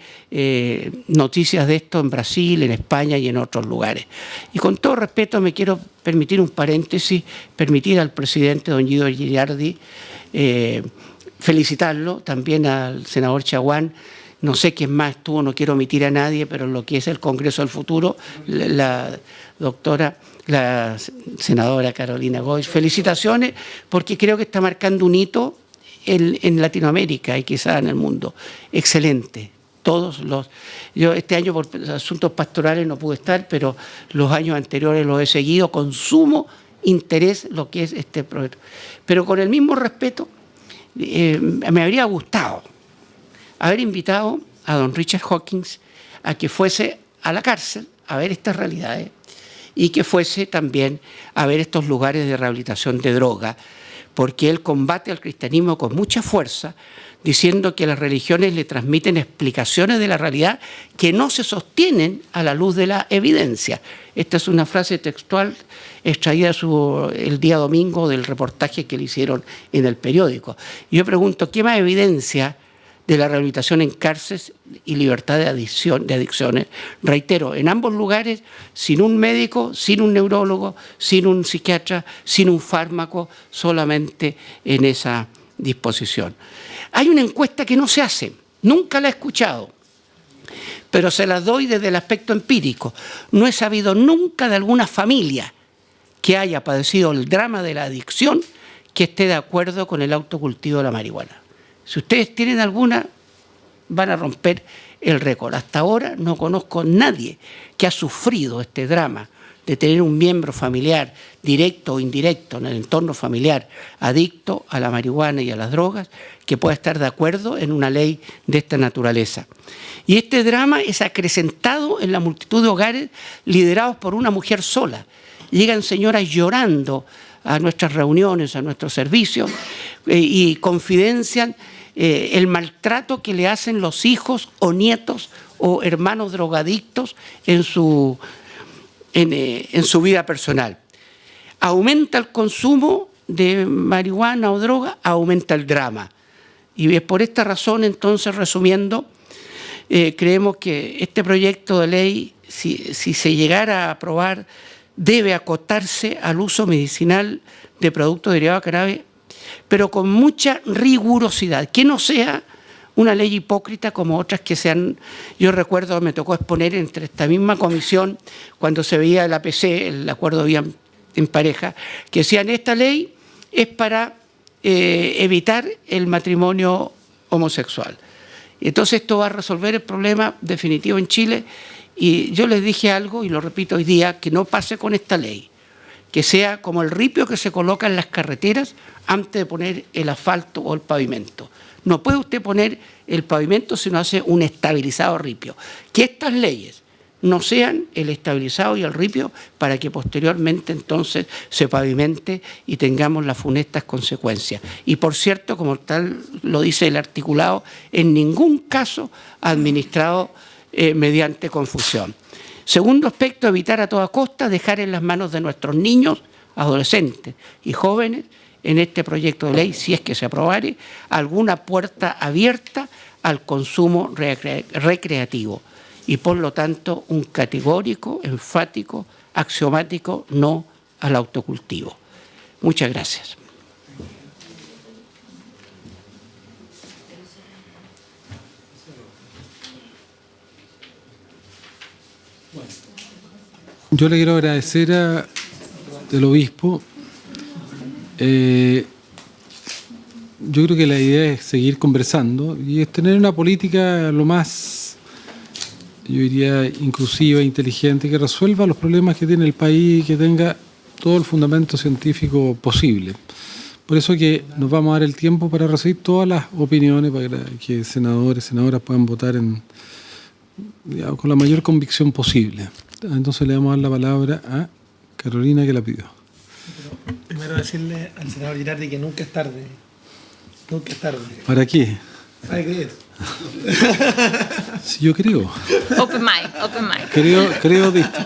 noticias de esto en Brasil, en España y en otros lugares. Y con todo respeto me quiero permitir un paréntesis, permitir al presidente don Guido Gilardi felicitarlo, también al senador Chaguán. No sé quién más estuvo, no quiero omitir a nadie, pero lo que es el Congreso del Futuro, la senadora Carolina Goich, felicitaciones, porque creo que está marcando un hito en Latinoamérica y quizás en el mundo. Excelente. Yo este año por asuntos pastorales no pude estar, pero los años anteriores los he seguido con sumo interés lo que es este proyecto. Pero con el mismo respeto, me habría gustado haber invitado a don Richard Hawkins a que fuese a la cárcel a ver estas realidades y que fuese también a ver estos lugares de rehabilitación de droga, porque él combate al cristianismo con mucha fuerza, diciendo que las religiones le transmiten explicaciones de la realidad que no se sostienen a la luz de la evidencia. Esta es una frase textual extraída el día domingo del reportaje que le hicieron en el periódico. Y yo pregunto, ¿qué más evidencia de la rehabilitación en cárceles y libertad de adicciones? Reitero, en ambos lugares, sin un médico, sin un neurólogo, sin un psiquiatra, sin un fármaco, solamente en esa disposición. Hay una encuesta que no se hace, nunca la he escuchado, pero se las doy desde el aspecto empírico. No he sabido nunca de alguna familia que haya padecido el drama de la adicción que esté de acuerdo con el autocultivo de la marihuana. Si ustedes tienen alguna, van a romper el récord. Hasta ahora no conozco a nadie que ha sufrido este drama de tener un miembro familiar, directo o indirecto, en el entorno familiar, adicto a la marihuana y a las drogas, que pueda estar de acuerdo en una ley de esta naturaleza. Y este drama es acrecentado en la multitud de hogares liderados por una mujer sola. Llegan señoras llorando a nuestras reuniones, a nuestros servicios, y confidencian el maltrato que le hacen los hijos o nietos o hermanos drogadictos en su vida personal. Aumenta el consumo de marihuana o droga, aumenta el drama. Y es por esta razón, entonces, resumiendo, creemos que este proyecto de ley, si se llegara a aprobar debe acotarse al uso medicinal de productos derivados de cannabis, pero con mucha rigurosidad, que no sea una ley hipócrita como otras que se han... Yo recuerdo, me tocó exponer entre esta misma comisión, cuando se veía el APC, el Acuerdo de Vida en Pareja, que decían, esta ley es para evitar el matrimonio homosexual. Entonces esto va a resolver el problema definitivo en Chile, y yo les dije algo, y lo repito hoy día, que no pase con esta ley, que sea como el ripio que se coloca en las carreteras antes de poner el asfalto o el pavimento. No puede usted poner el pavimento si no hace un estabilizado ripio. Que estas leyes no sean el estabilizado y el ripio para que posteriormente entonces se pavimente y tengamos las funestas consecuencias. Y por cierto, como tal lo dice el articulado, en ningún caso administrado mediante confusión. Segundo aspecto, evitar a toda costa dejar en las manos de nuestros niños, adolescentes y jóvenes en este proyecto de ley, si es que se aprobare, alguna puerta abierta al consumo recreativo y por lo tanto un categórico, enfático, axiomático no al autocultivo. Muchas gracias. Yo le quiero agradecer al obispo. Yo creo que la idea es seguir conversando y es tener una política lo más, yo diría, inclusiva, inteligente, que resuelva los problemas que tiene el país y que tenga todo el fundamento científico posible. Por eso que nos vamos a dar el tiempo para recibir todas las opiniones, para que senadores, senadoras puedan votar digamos, con la mayor convicción posible. Entonces le vamos a dar la palabra a Carolina, que la pidió. Primero decirle al senador Girardi que nunca es tarde. Nunca es tarde. ¿Para qué? ¿Para qué? Sí, yo creo. Open mind.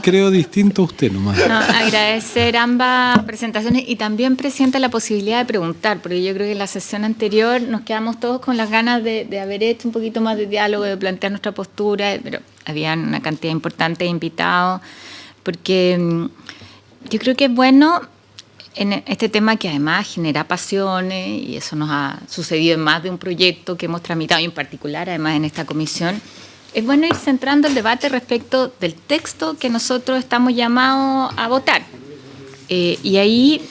Creo distinto a usted nomás. No, agradecer ambas presentaciones y también, Presidenta, la posibilidad de preguntar, porque yo creo que en la sesión anterior nos quedamos todos con las ganas de haber hecho un poquito más de diálogo, de plantear nuestra postura, pero había una cantidad importante de invitados, porque yo creo que es bueno en este tema que además genera pasiones, y eso nos ha sucedido en más de un proyecto que hemos tramitado, y en particular además en esta comisión, es bueno ir centrando el debate respecto del texto que nosotros estamos llamados a votar. Y ahí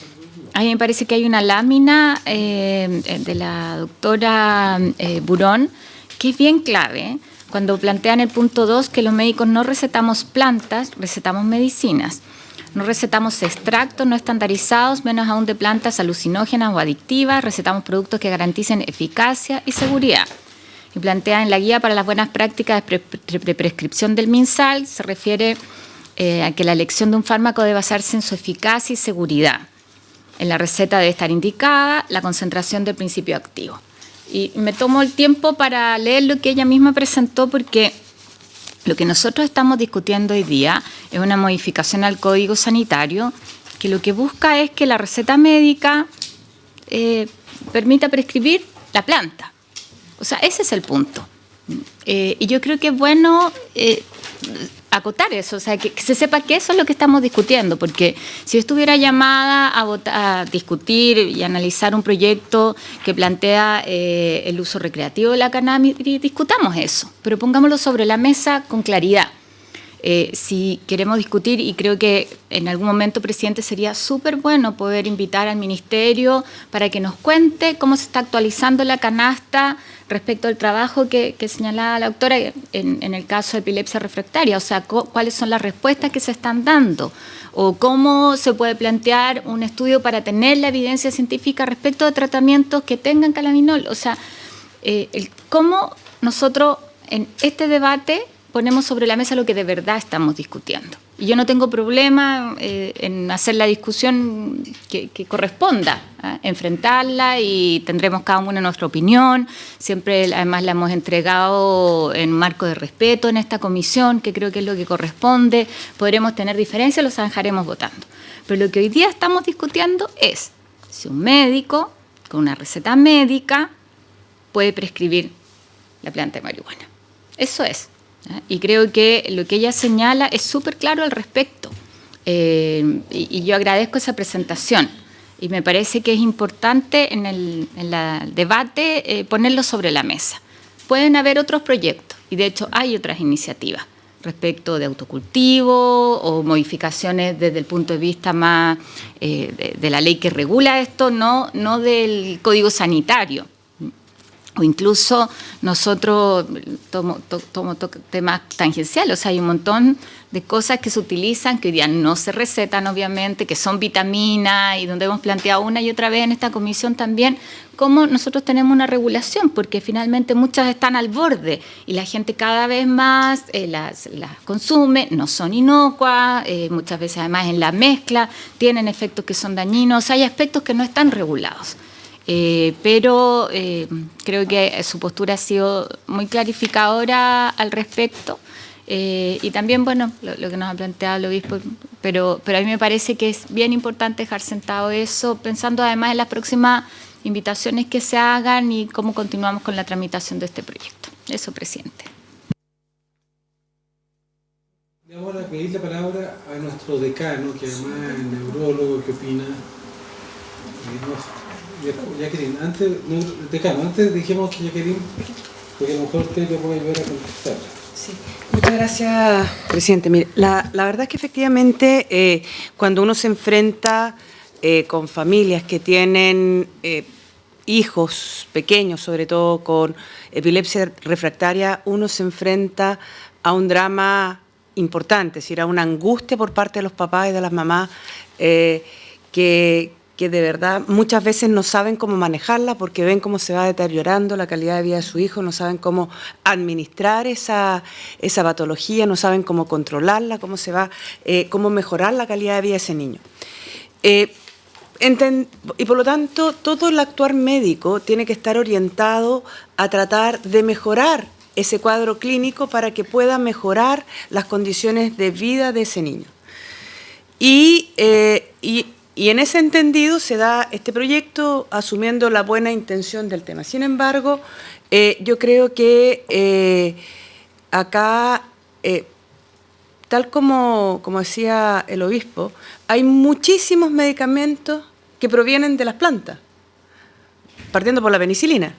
a mí me parece que hay una lámina de la doctora Burón que es bien clave, cuando plantean el punto 2 que los médicos no recetamos plantas, recetamos medicinas. No recetamos extractos no estandarizados, menos aún de plantas alucinógenas o adictivas. Recetamos productos que garanticen eficacia y seguridad. Y plantea en la guía para las buenas prácticas de prescripción del MinSal, se refiere a que la elección de un fármaco debe basarse en su eficacia y seguridad. En la receta debe estar indicada la concentración del principio activo. Y me tomo el tiempo para leer lo que ella misma presentó, porque lo que nosotros estamos discutiendo hoy día es una modificación al Código Sanitario que lo que busca es que la receta médica permita prescribir la planta. O sea, ese es el punto. Y yo creo que es bueno acotar eso, o sea, que se sepa que eso es lo que estamos discutiendo, porque si yo estuviera llamada a discutir y analizar un proyecto que plantea el uso recreativo de la cannabis, discutamos eso, pero pongámoslo sobre la mesa con claridad. Si queremos discutir, y creo que en algún momento, presidente, sería súper bueno poder invitar al ministerio para que nos cuente cómo se está actualizando la canasta respecto al trabajo que señalaba la doctora en el caso de epilepsia refractaria, o sea, cuáles son las respuestas que se están dando, o cómo se puede plantear un estudio para tener la evidencia científica respecto de tratamientos que tengan cannabinol, o sea, cómo nosotros en este debate ponemos sobre la mesa lo que de verdad estamos discutiendo. Y yo no tengo problema en hacer la discusión que corresponda, enfrentarla, y tendremos cada uno nuestra opinión. Siempre, además, la hemos entregado en marco de respeto en esta comisión, que creo que es lo que corresponde. Podremos tener diferencias, los zanjaremos votando. Pero lo que hoy día estamos discutiendo es si un médico con una receta médica puede prescribir la planta de marihuana. Eso es. Y creo que lo que ella señala es súper claro al respecto. Y yo agradezco esa presentación. Y me parece que es importante en el debate ponerlo sobre la mesa. Pueden haber otros proyectos, y de hecho hay otras iniciativas respecto de autocultivo o modificaciones desde el punto de vista más de la ley que regula esto, no del código sanitario. O incluso nosotros tomo temas tangenciales, o sea, hay un montón de cosas que se utilizan, que hoy día no se recetan, obviamente, que son vitaminas, y donde hemos planteado una y otra vez en esta comisión también cómo nosotros tenemos una regulación, porque finalmente muchas están al borde y la gente cada vez más las consume, no son inocuas, muchas veces además en la mezcla tienen efectos que son dañinos, hay aspectos que no están regulados. Pero creo que su postura ha sido muy clarificadora al respecto, y también, bueno, lo que nos ha planteado el obispo, pero a mí me parece que es bien importante dejar sentado eso, pensando además en las próximas invitaciones que se hagan y cómo continuamos con la tramitación de este proyecto. Eso, presidente. Vamos a pedir la palabra a nuestro decano, que además es neurólogo, que opina. Jacqueline, antes dijimos que Jacqueline, porque a lo mejor usted le puede ayudar a contestar. Sí. Muchas gracias, presidente. Mire, la verdad es que efectivamente cuando uno se enfrenta con familias que tienen hijos pequeños, sobre todo con epilepsia refractaria, uno se enfrenta a un drama importante, es decir, a una angustia por parte de los papás y de las mamás que de verdad muchas veces no saben cómo manejarla porque ven cómo se va deteriorando la calidad de vida de su hijo, no saben cómo administrar esa patología, no saben cómo controlarla, cómo mejorar la calidad de vida de ese niño. Y por lo tanto, todo el actuar médico tiene que estar orientado a tratar de mejorar ese cuadro clínico para que pueda mejorar las condiciones de vida de ese niño. Y en ese entendido se da este proyecto asumiendo la buena intención del tema. Sin embargo, yo creo que acá, tal como decía el obispo, hay muchísimos medicamentos que provienen de las plantas, partiendo por la penicilina.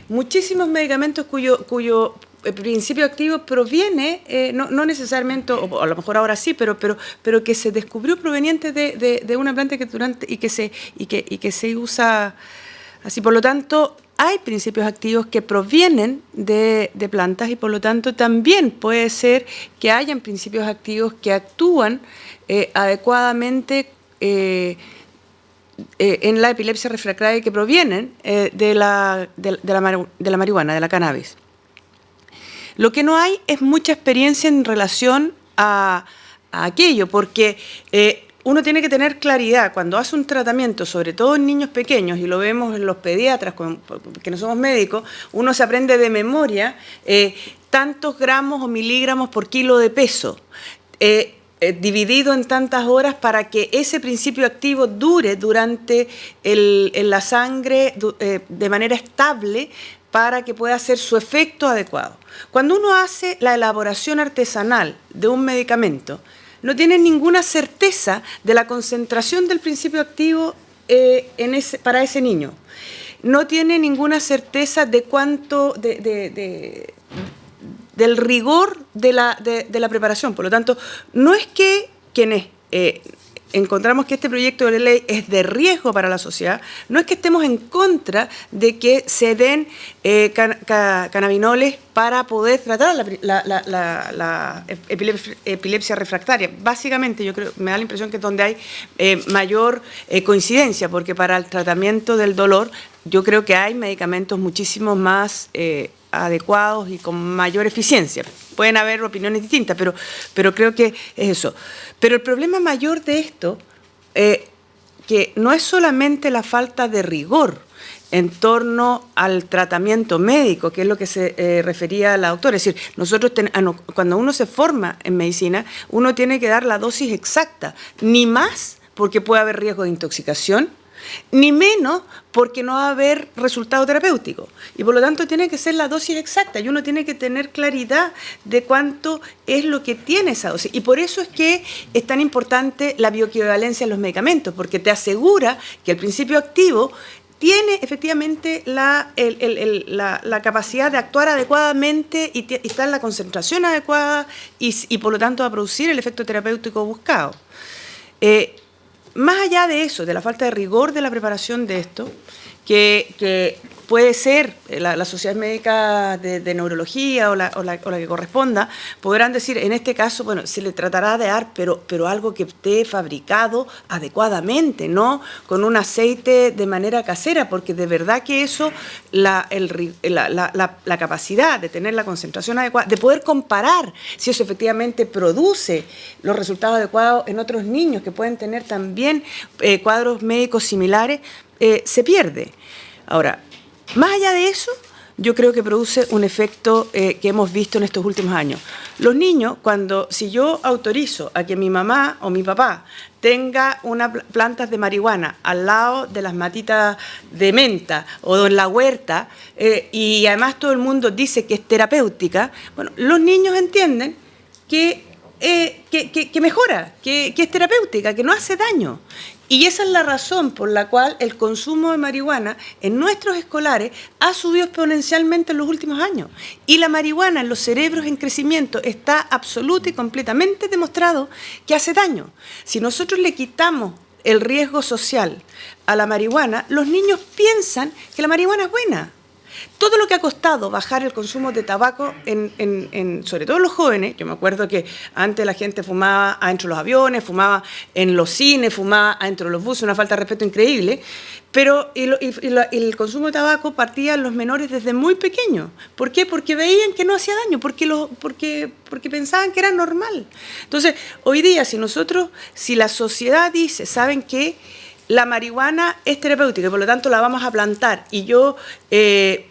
Muchísimos medicamentos cuyo principio activo proviene, no necesariamente, o a lo mejor ahora sí, pero que se descubrió proveniente de una planta que se usa así. Por lo tanto, hay principios activos que provienen de plantas y por lo tanto también puede ser que hayan principios activos que actúan adecuadamente en la epilepsia refractaria que provienen de la marihuana, de la cannabis. Lo que no hay es mucha experiencia en relación a aquello, porque uno tiene que tener claridad cuando hace un tratamiento, sobre todo en niños pequeños, y lo vemos en los pediatras, que no somos médicos, uno se aprende de memoria tantos gramos o miligramos por kilo de peso, dividido en tantas horas para que ese principio activo dure en la sangre de manera estable para que pueda hacer su efecto adecuado. Cuando uno hace la elaboración artesanal de un medicamento, no tiene ninguna certeza de la concentración del principio activo para ese niño. No tiene ninguna certeza de cuánto, del rigor de la preparación. Por lo tanto, no es que quienes encontramos que este proyecto de ley es de riesgo para la sociedad, no es que estemos en contra de que se den cannabinoles para poder tratar la epilepsia refractaria. Básicamente, yo creo, me da la impresión que es donde hay mayor coincidencia, porque para el tratamiento del dolor, yo creo que hay medicamentos muchísimo más adecuados y con mayor eficiencia. Pueden haber opiniones distintas, pero creo que es eso. Pero el problema mayor de esto, que no es solamente la falta de rigor en torno al tratamiento médico, que es lo que se refería la doctora. Es decir, nosotros cuando uno se forma en medicina, uno tiene que dar la dosis exacta, ni más, porque puede haber riesgo de intoxicación, ni menos porque no va a haber resultado terapéutico. Y por lo tanto tiene que ser la dosis exacta y uno tiene que tener claridad de cuánto es lo que tiene esa dosis. Y por eso es que es tan importante la bioequivalencia en los medicamentos, porque te asegura que el principio activo tiene efectivamente la capacidad de actuar adecuadamente y está en la concentración adecuada y por lo tanto va a producir el efecto terapéutico buscado. Más allá de eso, de la falta de rigor de la preparación de esto, que puede ser la sociedad médica de neurología o la que corresponda, podrán decir, en este caso, bueno, se le tratará de dar, pero algo que esté fabricado adecuadamente, no con un aceite de manera casera, porque de verdad que eso, la capacidad de tener la concentración adecuada, de poder comparar si eso efectivamente produce los resultados adecuados en otros niños que pueden tener también cuadros médicos similares, se pierde. Ahora, más allá de eso, yo creo que produce un efecto que hemos visto en estos últimos años. Los niños, si yo autorizo a que mi mamá o mi papá tenga unas plantas de marihuana al lado de las matitas de menta o en la huerta, y además todo el mundo dice que es terapéutica, bueno, los niños entienden que mejora, que es terapéutica, que no hace daño. Y esa es la razón por la cual el consumo de marihuana en nuestros escolares ha subido exponencialmente en los últimos años. Y la marihuana en los cerebros en crecimiento está absoluta y completamente demostrado que hace daño. Si nosotros le quitamos el riesgo social a la marihuana, los niños piensan que la marihuana es buena. Todo lo que ha costado bajar el consumo de tabaco, sobre todo en los jóvenes, yo me acuerdo que antes la gente fumaba adentro de los aviones, fumaba en los cines, fumaba adentro de los buses, una falta de respeto increíble, pero el consumo de tabaco partía en los menores desde muy pequeños. ¿Por qué? Porque veían que no hacía daño, porque pensaban que era normal. Entonces, hoy día, si la sociedad dice, ¿saben qué? La marihuana es terapéutica y por lo tanto la vamos a plantar y yo y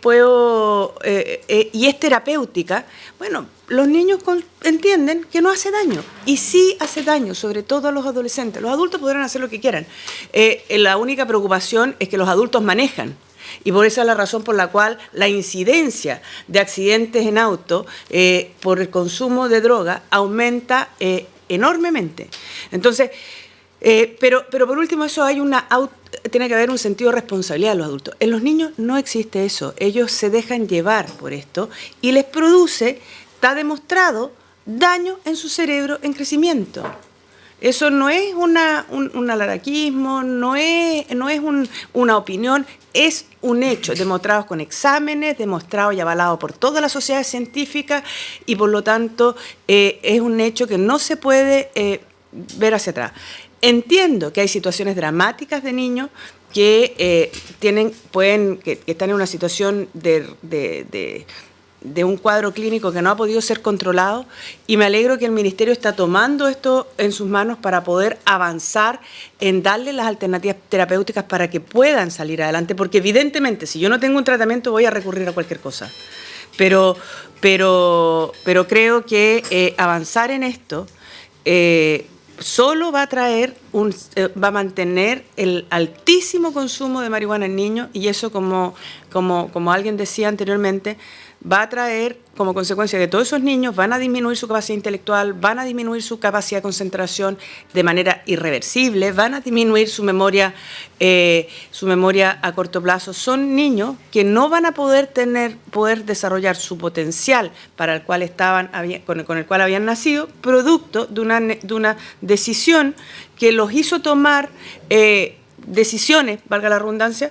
es terapéutica, bueno, los niños entienden que no hace daño y sí hace daño, sobre todo a los adolescentes. Los adultos podrán hacer lo que quieran. La única preocupación es que los adultos manejan. Y por esa es la razón por la cual la incidencia de accidentes en auto por el consumo de droga aumenta enormemente. Entonces, pero por último, eso tiene que haber un sentido de responsabilidad de los adultos. En los niños no existe eso. Ellos se dejan llevar por esto y les produce, está demostrado, daño en su cerebro en crecimiento. Eso no es un alaraquismo, no es una opinión, es un hecho demostrado con exámenes, demostrado y avalado por todas las sociedades científicas y por lo tanto es un hecho que no se puede ver hacia atrás. Entiendo que hay situaciones dramáticas de niños que están en una situación de un cuadro clínico que no ha podido ser controlado y me alegro que el Ministerio está tomando esto en sus manos para poder avanzar en darle las alternativas terapéuticas para que puedan salir adelante, porque evidentemente si yo no tengo un tratamiento voy a recurrir a cualquier cosa. Pero creo que avanzar en esto solo va a mantener el altísimo consumo de marihuana en niños y eso, como alguien decía anteriormente, va a traer como consecuencia que todos esos niños van a disminuir su capacidad intelectual, van a disminuir su capacidad de concentración de manera irreversible, van a disminuir su memoria a corto plazo. Son niños que no van a poder desarrollar su potencial para el cual con el cual habían nacido, producto de una decisión que los hizo tomar decisiones, valga la redundancia,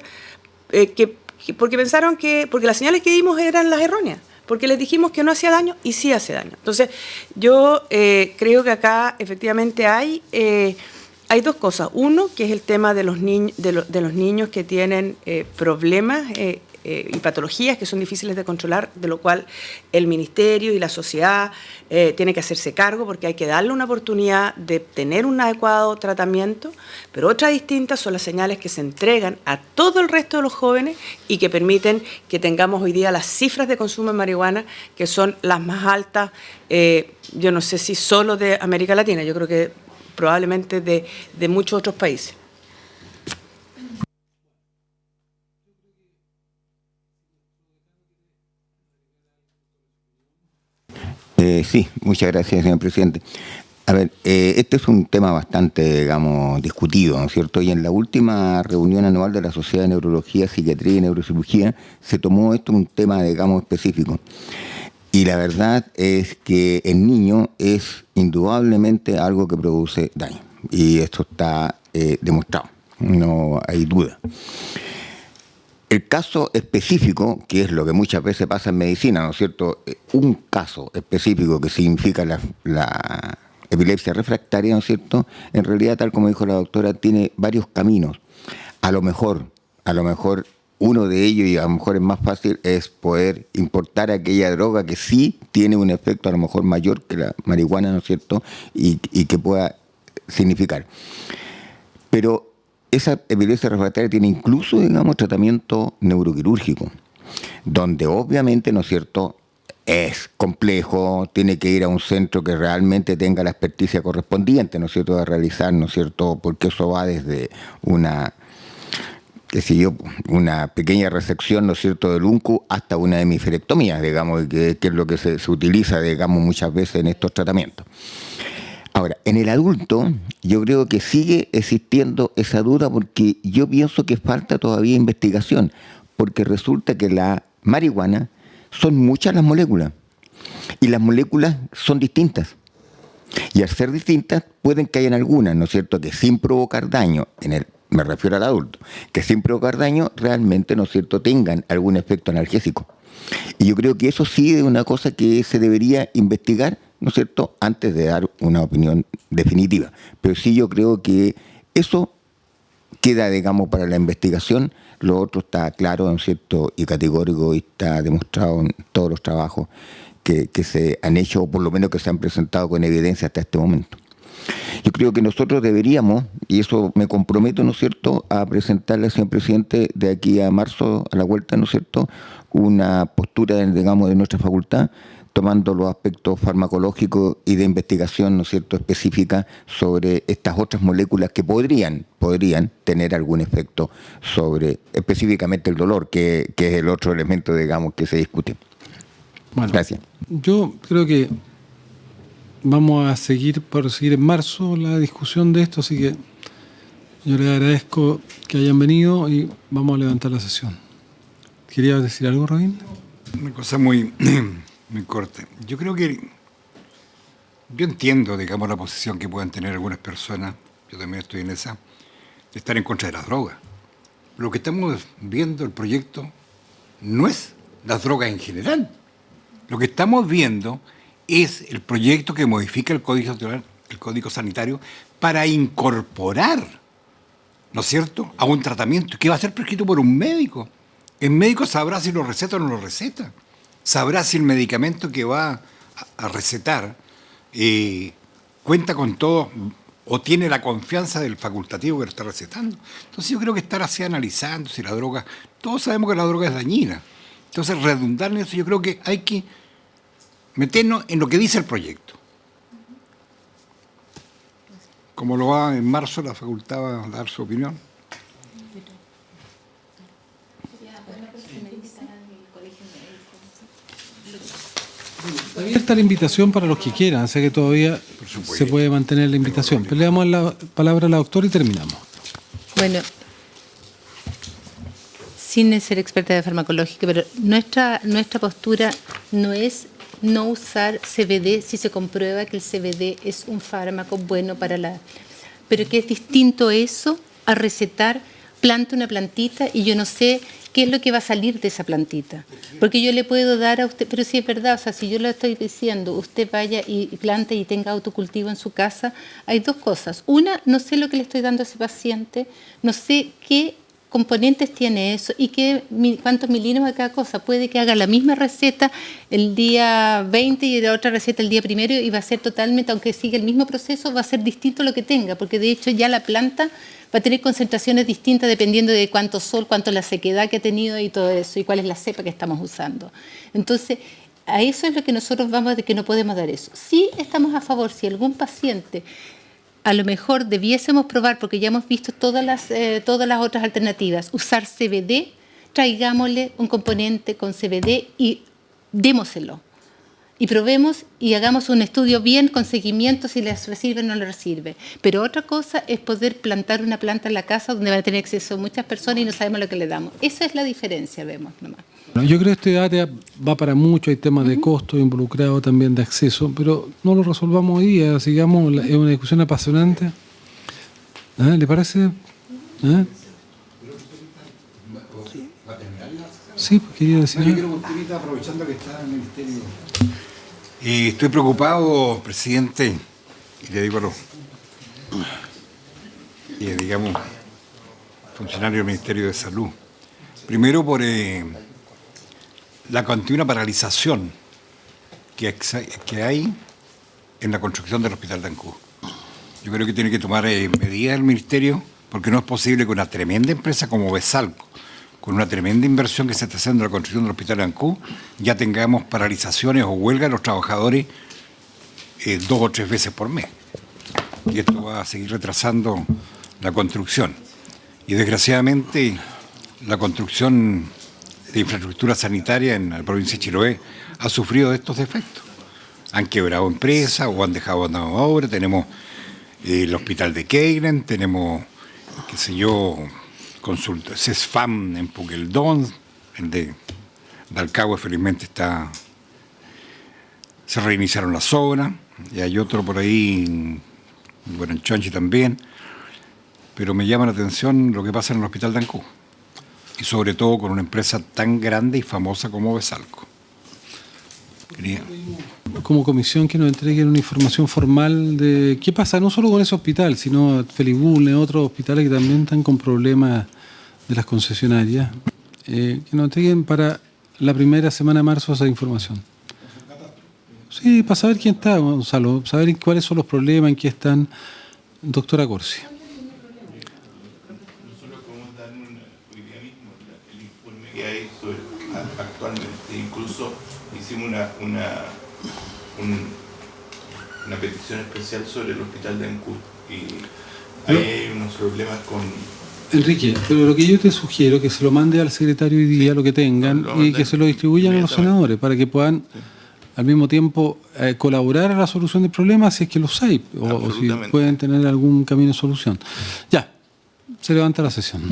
porque pensaron porque las señales que dimos eran las erróneas, porque les dijimos que no hacía daño y sí hace daño. Entonces, yo creo que acá efectivamente hay dos cosas. Uno, que es el tema de los niños que tienen problemas y patologías que son difíciles de controlar, de lo cual el Ministerio y la sociedad tienen que hacerse cargo porque hay que darle una oportunidad de tener un adecuado tratamiento, pero otra distinta son las señales que se entregan a todo el resto de los jóvenes y que permiten que tengamos hoy día las cifras de consumo de marihuana que son las más altas, yo no sé si solo de América Latina, yo creo que probablemente de muchos otros países. Sí, muchas gracias, señor presidente. A ver, este es un tema bastante, digamos, discutido, ¿no es cierto? Y en la última reunión anual de la Sociedad de Neurología, Psiquiatría y Neurocirugía se tomó esto un tema, digamos, específico. Y la verdad es que el niño es indudablemente algo que produce daño. Y esto está demostrado, no hay duda. El caso específico, que es lo que muchas veces pasa en medicina, ¿no es cierto? Un caso específico que significa la epilepsia refractaria, ¿no es cierto? En realidad, tal como dijo la doctora, tiene varios caminos. A lo mejor uno de ellos, y a lo mejor es más fácil, es poder importar aquella droga que sí tiene un efecto a lo mejor mayor que la marihuana, ¿no es cierto? Y que pueda significar. Pero esa epilepsia refractaria tiene incluso, digamos, tratamiento neuroquirúrgico, donde obviamente, ¿no es cierto?, es complejo, tiene que ir a un centro que realmente tenga la experticia correspondiente, ¿no es cierto?, de realizar, ¿no es cierto?, porque eso va desde una pequeña resección, ¿no es cierto?, del uncu hasta una hemiferectomía, digamos, que es lo que se utiliza, digamos, muchas veces en estos tratamientos. Ahora, en el adulto, yo creo que sigue existiendo esa duda porque yo pienso que falta todavía investigación, porque resulta que la marihuana son muchas las moléculas y las moléculas son distintas. Y al ser distintas, pueden que hayan algunas, ¿no es cierto?, que sin provocar daño, me refiero al adulto, que sin provocar daño realmente, ¿no es cierto?, tengan algún efecto analgésico. Y yo creo que eso sí es una cosa que se debería investigar, ¿no es cierto?, antes de dar una opinión definitiva. Pero sí yo creo que eso queda, digamos, para la investigación. Lo otro está claro, ¿no es cierto?, y categórico, y está demostrado en todos los trabajos que se han hecho, o por lo menos que se han presentado con evidencia hasta este momento. Yo creo que nosotros deberíamos, y eso me comprometo, ¿no es cierto?, a presentarle, señor presidente, de aquí a marzo, a la vuelta, ¿no es cierto?, una postura, digamos, de nuestra facultad, tomando los aspectos farmacológicos y de investigación, ¿no es cierto?, específica sobre estas otras moléculas que podrían tener algún efecto sobre específicamente el dolor, que es el otro elemento, digamos, que se discute. Bueno, gracias. Yo creo que vamos a seguir en marzo la discusión de esto, así que yo les agradezco que hayan venido y vamos a levantar la sesión. ¿Querías decir algo, Rabín? Una cosa muy corta. Yo creo que yo entiendo, digamos, la posición que puedan tener algunas personas, yo también estoy en esa, de estar en contra de las drogas. Lo que estamos viendo, el proyecto, no es las drogas en general. Lo que estamos viendo es el proyecto que modifica el Código Sanitario para incorporar, ¿no es cierto?, a un tratamiento que va a ser prescrito por un médico. El médico sabrá si lo receta o no lo receta. Sabrá si el medicamento que va a recetar cuenta con todo o tiene la confianza del facultativo que lo está recetando. Entonces yo creo que estar así analizando si la droga... Todos sabemos que la droga es dañina. Entonces redundar en eso, yo creo que hay que meternos en lo que dice el proyecto. Como lo va en marzo, la facultad va a dar su opinión. Está abierta la invitación para los que quieran, sé que todavía se puede mantener la invitación. Pero le damos la palabra a la doctora y terminamos. Bueno, sin ser experta de farmacológica, pero nuestra postura no es no usar CBD si se comprueba que el CBD es un fármaco bueno para la... Pero que es distinto eso a recetar, planta una plantita y yo no sé qué es lo que va a salir de esa plantita. Porque yo le puedo dar a usted, pero sí es verdad, o sea, si yo le estoy diciendo, usted vaya y plante y tenga autocultivo en su casa, hay dos cosas. Una, no sé lo que le estoy dando a ese paciente, no sé qué componentes tiene eso y cuántos miligramos de cada cosa. Puede que haga la misma receta el día 20 y la otra receta el día 1 y va a ser totalmente, aunque siga el mismo proceso, va a ser distinto lo que tenga, porque de hecho ya la planta va a tener concentraciones distintas dependiendo de cuánto sol, cuánto la sequedad que ha tenido y todo eso, y cuál es la cepa que estamos usando. Entonces, a eso es lo que nosotros vamos de que no podemos dar eso. Sí estamos a favor, si algún paciente a lo mejor debiésemos probar, porque ya hemos visto todas las otras alternativas, usar CBD, traigámosle un componente con CBD y démoselo. y probemos y hagamos un estudio bien con seguimiento si les sirve o no les sirve. Pero otra cosa es poder plantar una planta en la casa donde van a tener acceso muchas personas y no sabemos lo que le damos. Esa es la diferencia, vemos nomás. Yo creo que este debate va para mucho, hay temas de costo involucrados también de acceso, pero no lo resolvamos hoy día, sigamos, es una discusión apasionante. ¿Le parece? Sí, quería decir. Yo quiero aprovechando que está en el ministerio. Estoy preocupado, presidente, y le digo a los digamos, funcionarios del Ministerio de Salud. Primero por la continua paralización que hay en la construcción del Hospital de Ancud. Yo creo que tiene que tomar medidas el Ministerio, porque no es posible que una tremenda empresa como Besalco, con una tremenda inversión que se está haciendo en la construcción del Hospital de Ancud, ya tengamos paralizaciones o huelgas de los trabajadores 2 o 3 veces por mes. Y esto va a seguir retrasando la construcción. Y desgraciadamente la construcción de infraestructura sanitaria en la provincia de Chiloé ha sufrido de estos defectos. Han quebrado empresas o han dejado abandonado obras. Tenemos el hospital de Keilen, tenemos, qué sé yo, CESFAM en Puqueldón, el de Dalcagüe felizmente se reiniciaron las obras, y hay otro por ahí, en Guaranchonchi también, pero me llama la atención lo que pasa en el Hospital de Ancud, y sobre todo con una empresa tan grande y famosa como Besalco. Como comisión que nos entreguen una información formal de qué pasa, no solo con ese hospital, sino Félix Bulnes, otros hospitales que también están con problemas de las concesionarias, que nos entreguen para la primera semana de marzo esa información. Sí, para saber quién está, Gonzalo, saber cuáles son los problemas, en qué están. Doctora Corsi. Nosotros podemos dar hoy día mismo el informe que hay actualmente. Incluso hicimos una petición especial sobre el Hospital de Ancud. Y ahí hay unos problemas con... Enrique, pero lo que yo te sugiero es que se lo mande al secretario hoy día, lo que tengan, y que se lo distribuyan a los senadores para que puedan al mismo tiempo colaborar a la solución del problema si es que los hay, o si pueden tener algún camino de solución. Ya, se levanta la sesión.